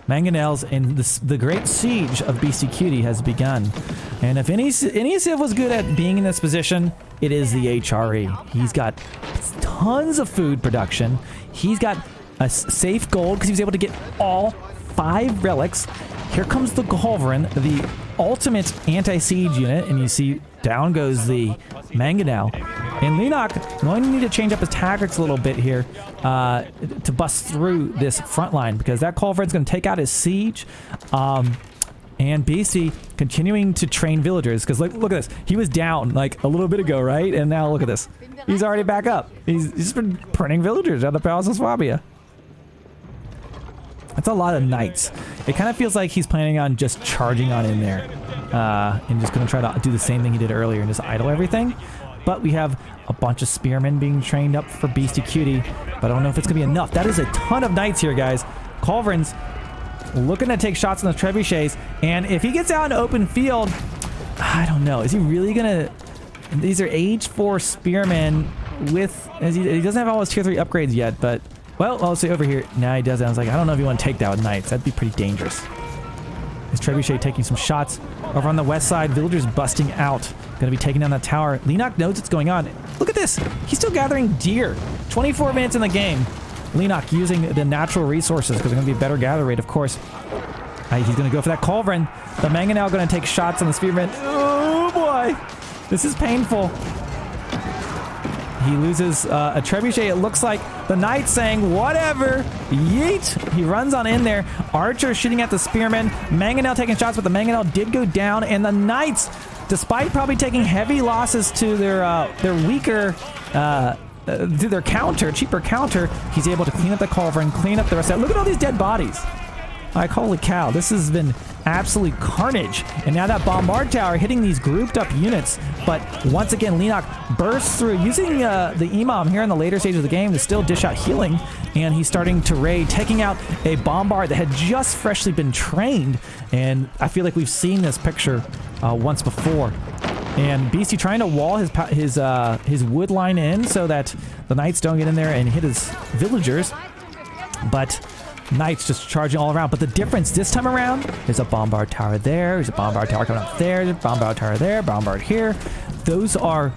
mangonels and the great siege of Beastyqt has begun. And if any civ was good at being in this position, it is the HRE. He's got tons of food production. He's got a safe gold because he was able to get all 5 relics. Here comes the Culverin, the ultimate anti-siege unit, and you see down goes the Mangonel. And Leenock going to need to change up his tactics a little bit here to bust through this front line because that Culverin's going to take out his siege. And Beastyqt continuing to train villagers because look at this. He was down like a little bit ago, right? And now look at this. He's already back up. He's just been printing villagers out of the Palace of Swabia. That's a lot of knights. It kind of feels like he's planning on just charging on in there and just going to try to do the same thing he did earlier and just idle everything. But we have a bunch of spearmen being trained up for Beastyqt, but I don't know if it's going to be enough. That is a ton of knights here, guys. Culverins looking to take shots on the trebuchets, and if he gets out in open field, I don't know. Is he really going to... These are age 4 spearmen with... He doesn't have all his tier 3 upgrades yet, but... Well, I'll say over here. Now he does it. I was like, I don't know if you want to take that with knights. That'd be pretty dangerous. His trebuchet taking some shots. Over on the west side, villagers busting out. Going to be taking down that tower. Leenock knows what's going on. Look at this. He's still gathering deer. 24 minutes in the game. Leenock using the natural resources because there's going to be a better gather rate, of course. He's going to go for that Culverin. The Mangonel going to take shots on the spearmen. Oh, boy. This is painful. He loses a trebuchet. It looks like the knight saying, whatever, yeet. He runs on in there. Archer shooting at the spearmen. Mangonel taking shots, but the Mangonel did go down. And the knights, despite probably taking heavy losses to their weaker, to their counter, cheaper counter, he's able to clean up the Culverin, clean up the rest of that. Look at all these dead bodies. Like, holy cow, this has been absolute carnage. And now that Bombard Tower hitting these grouped up units. But once again, Leenock bursts through using the Imam here in the later stage of the game to still dish out healing. And he's starting to raid, taking out a Bombard that had just freshly been trained. And I feel like we've seen this picture once before. And Beastyqt trying to wall his wood line in so that the knights don't get in there and hit his villagers. But knights just charging all around. But the difference this time around is a Bombard Tower there. There's a Bombard Tower coming up there. There's a Bombard Tower there. Bombard here. Those are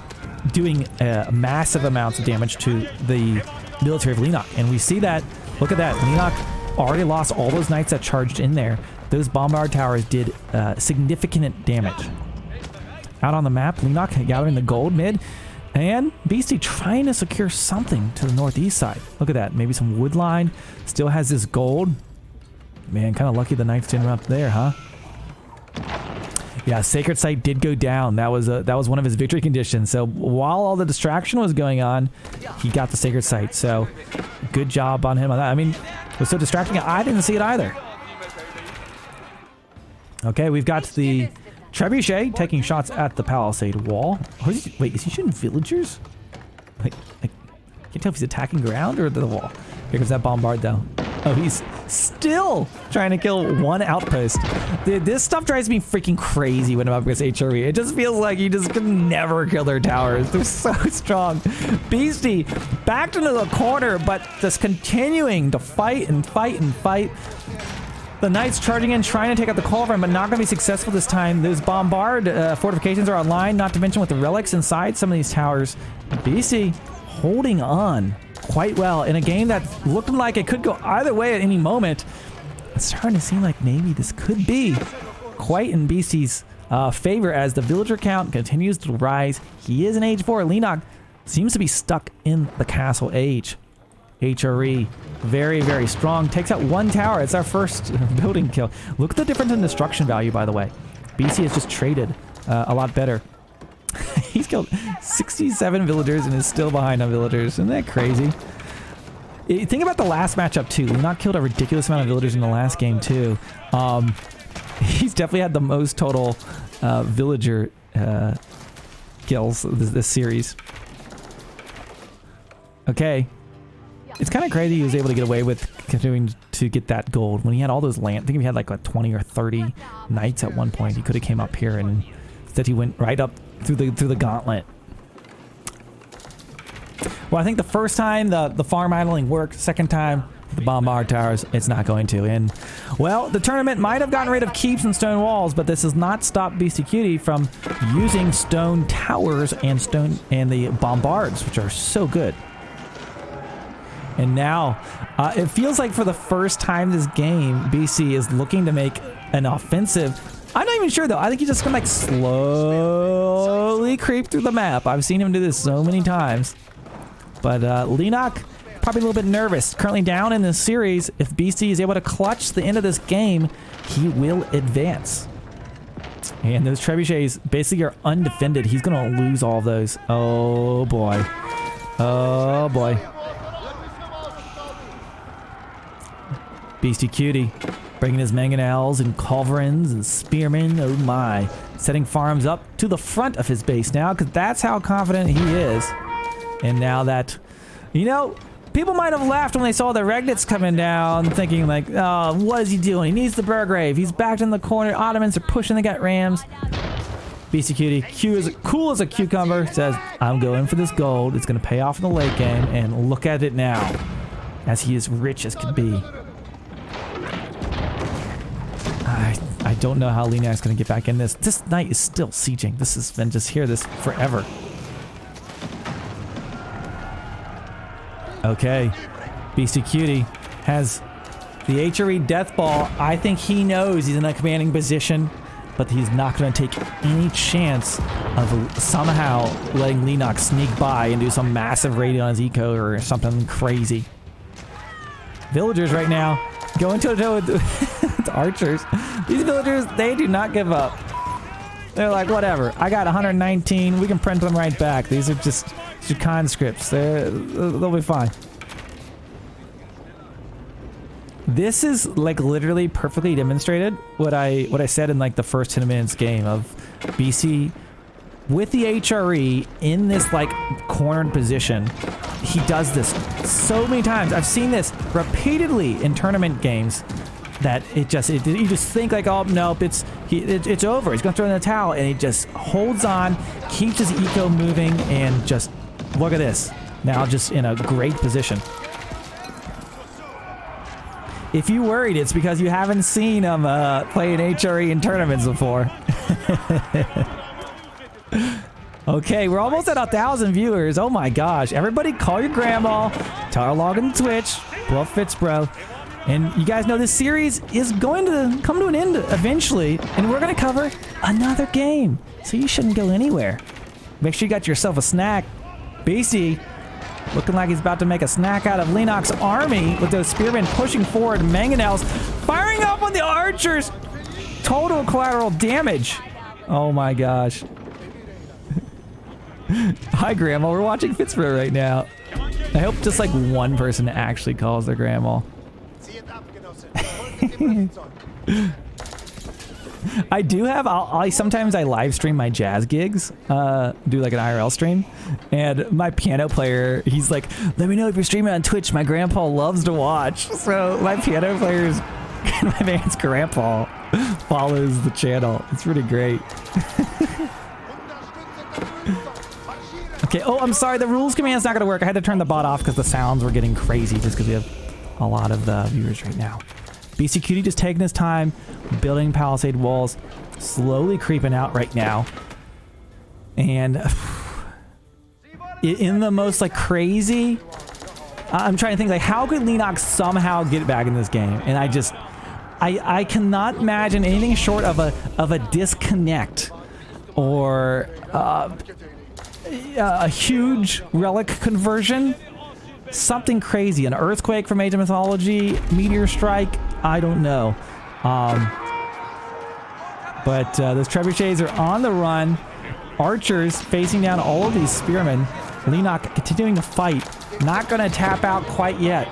doing massive amounts of damage to the military of Leenock. And we see that. Look at that. Leenock already lost all those knights that charged in there. Those Bombard Towers did significant damage. Out on the map, Leenock gathering the gold mid. And Beastyqt trying to secure something to the northeast side. Look at that. Maybe some wood line. Still has this gold. Man, kind of lucky the knights didn't run up there, huh? Yeah, Sacred Site did go down. That was one of his victory conditions. So while all the distraction was going on, he got the Sacred Site. So good job on him on that. I mean, it was so distracting. I didn't see it either. Okay, we've got the Trebuchet taking shots at the palisade wall. Wait, is he shooting villagers? Wait, I can't tell if he's attacking ground or the wall. Here comes that Bombard, though. Oh, he's still trying to kill one outpost. Dude, this stuff drives me freaking crazy when I'm up against HRE. It just feels like you just can never kill their towers. They're so strong. Beastyqt backed into the corner, but just continuing to fight and fight and fight. The Knights charging in, trying to take out the Culverin, but not going to be successful this time. Those Bombard fortifications are online, not to mention with the relics inside some of these towers. Beastyqt holding on quite well in a game that looked like it could go either way at any moment. It's starting to seem like maybe this could be quite in Beasty's favor as the villager count continues to rise. He is in age 4. Leenock seems to be stuck in the castle age. HRE, very, very strong. Takes out 1 tower. It's our first building kill. Look at the difference in destruction value, by the way. BC has just traded a lot better. He's killed 67 villagers and is still behind on villagers. Isn't that crazy? Think about the last matchup, too. Leenock killed a ridiculous amount of villagers in the last game, too. He's definitely had the most total villager kills this series. Okay. It's kind of crazy he was able to get away with continuing to get that gold when he had all those land. I think he had like 20 or 30 knights at one point. He could have came up here, and instead he went right up through the gauntlet. Well, I think the first time the farm idling worked. Second time, the bombard towers, it's not going to. And well, the tournament might have gotten rid of keeps and stone walls, but this has not stopped Beastyqt from using stone towers and the bombards, which are so good. And now, it feels like for the first time this game, BC is looking to make an offensive. I'm not even sure though. I think he's just gonna like slowly creep through the map. I've seen him do this so many times. But Leenock, probably a little bit nervous. Currently down in this series. If BC is able to clutch the end of this game, he will advance. And those trebuchets basically are undefended. He's gonna lose all of those. Oh boy. Oh boy. Beastyqt bringing his mangonels and culverins and spearmen. Oh my. Setting farms up to the front of his base now, because that's how confident he is. And now that, you know, people might have laughed when they saw the Regnitz coming down, thinking like, oh, what is he doing? He needs the Burgrave. He's backed in the corner. Ottomans are pushing the gut rams. Beastyqt, cool as a cucumber, says, I'm going for this gold. It's going to pay off in the late game. And look at it now, as he is rich as can be. I don't know how Leenock's going to get back in this. This knight is still sieging. This has been just this forever. Okay. Beastyqt has the HRE death ball. I think he knows he's in a commanding position, but he's not going to take any chance of somehow letting Leenock sneak by and do some massive raid on his eco or something crazy. Villagers right now going toe-to-toe with archers. These villagers, they do not give up. They're like, whatever. I got 119. We can print them right back. These are just conscripts. They'll be fine. This is like literally perfectly demonstrated what I said in like the first 10 minutes game of BC with the HRE in this like cornered position. He does this so many times. I've seen this repeatedly in tournament games that you just think like, oh nope, it's over. He's gonna throw in the towel, and he just holds on, keeps his eco moving, and just look at this. Now just in a great position. If you worried, it's because you haven't seen him play an HRE in tournaments before. Okay, we're almost at 1,000 viewers. Oh my gosh. Everybody call your grandma, tell her log on Twitch, pull up FitzBro. And you guys know this series is going to come to an end eventually, and we're going to cover another game. So you shouldn't go anywhere. Make sure you got yourself a snack. Beasty looking like he's about to make a snack out of Leenock's army with those spearmen pushing forward. Mangonels firing up on the archers. Total collateral damage. Oh my gosh. Hi, Grandma. We're watching FitzBro right now. I hope just like one person actually calls their grandma. I do have, sometimes I live stream my jazz gigs, do like an IRL stream, and my piano player, he's like, let me know if you're streaming on Twitch, my grandpa loves to watch. So my piano player's, my man's grandpa follows the channel. It's really great. Okay, oh, I'm sorry, the rules command's not gonna work. I had to turn the bot off because the sounds were getting crazy just because we have a lot of viewers right now. Beastyqt just taking his time, building palisade walls, slowly creeping out right now. And in the most like crazy I'm trying to think, like, how could Leenock somehow get back in this game? And I cannot imagine anything short of a disconnect or a huge relic conversion. Something crazy. An earthquake from Age of Mythology, meteor strike, I don't know. But those trebuchets are on the run. Archers facing down all of these spearmen. Leenock continuing to fight. Not going to tap out quite yet.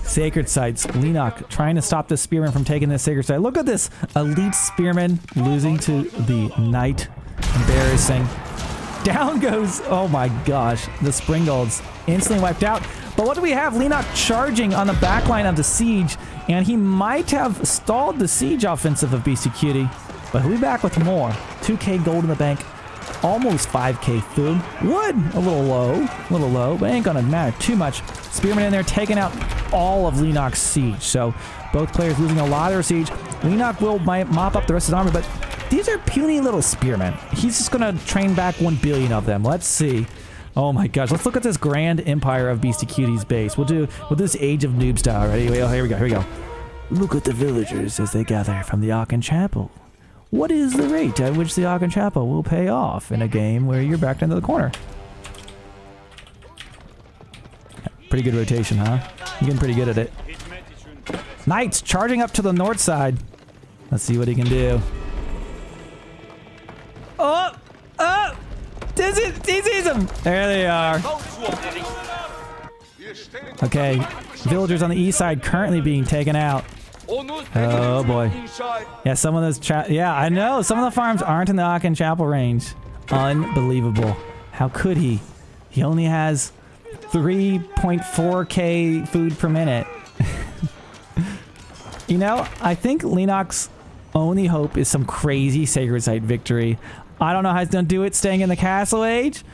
Sacred sites. Leenock trying to stop the spearman from taking this sacred site. Look at this elite spearman losing to the knight. Embarrassing. Down goes, oh my gosh, the Springolds instantly wiped out. But what do we have? Leenock charging on the back line of the siege, and he might have stalled the siege offensive of Beastyqt. But he'll be back with more. 2k gold in the bank, almost 5k food. Wood, a little low, but ain't gonna matter too much. Spearman in there taking out all of Leenock's siege. So both players losing a lot of their siege. Leenock will mop up the rest of his army, but these are puny little spearmen. He's just gonna train back 1 billion of them. Let's see. Oh my gosh, let's look at this grand empire of Beastyqt's base. We'll do this Age of Noob style. Ready? Here we go. Look at the villagers as they gather from the Aachen Chapel. What is the rate at which the Aachen Chapel will pay off in a game where you're backed into the corner? Pretty good rotation, huh? You're getting pretty good at it. Knights charging up to the north side. Let's see what he can do. Oh! He sees him! There they are. Okay, villagers on the east side currently being taken out. Oh boy. Yeah, some of those yeah, I know. Some of the farms aren't in the Aachen Chapel range. Unbelievable. How could he? He only has 3.4k food per minute. You know, I think Leenock's only hope is some crazy sacred site victory. I don't know how he's going to do it staying in the castle age.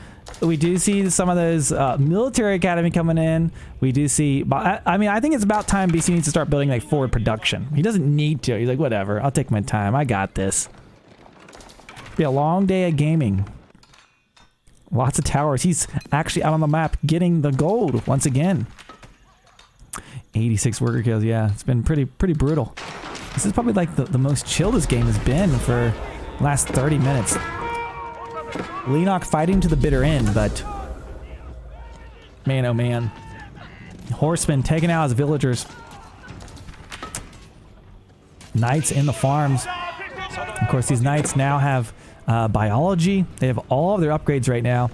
We do see some of those military academy coming in. We do see, I mean, I think it's about time BC needs to start building like forward production. He doesn't need to. He's like, whatever, I'll take my time. I got this. Be a long day of gaming. Lots of towers. He's actually out on the map getting the gold once again. 86 worker kills. Yeah, it's been pretty brutal. This is probably like the most chill this game has been for the last 30 minutes. Leenock fighting to the bitter end, but man, oh man. Horsemen taking out his villagers. Knights in the farms. Of course, these knights now have biology. They have all of their upgrades right now.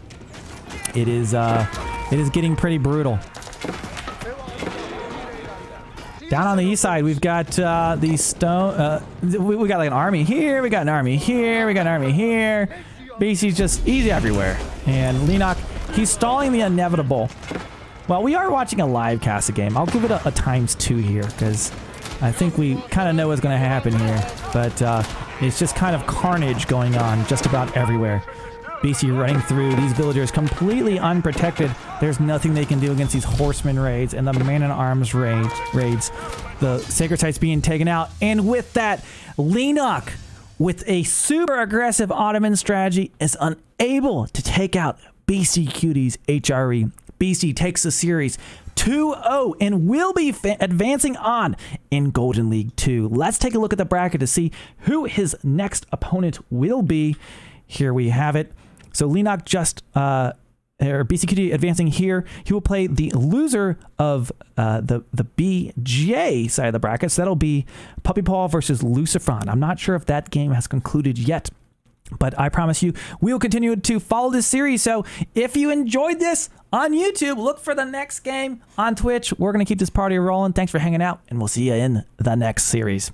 It is getting pretty brutal. Down on the east side, we've got these stone. We got like an army here. We got an army here. We got an army here. BC's he's everywhere. And Leenock, he's stalling the inevitable. Well, we are watching a live cast of game. I'll give it a ×2 here because I think we kind of know what's going to happen here. But it's just kind of carnage going on just about everywhere. BC running through these villagers completely unprotected. There's nothing they can do against these horseman raids and the man-at-arms raids. The sacred sites being taken out. And with that, Leenock, with a super aggressive Ottoman strategy, is unable to take out Beastyqt's HRE. BC takes the series 2-0 and will be advancing on in Golden League 2. Let's take a look at the bracket to see who his next opponent will be. Here we have it. So Leenock Beastyqt advancing here. He will play the loser of the BJ side of the bracket. So that'll be Puppy Paw versus Lucifron. I'm not sure if that game has concluded yet, but I promise you, we will continue to follow this series. So if you enjoyed this on YouTube, look for the next game on Twitch. We're going to keep this party rolling. Thanks for hanging out, and we'll see you in the next series.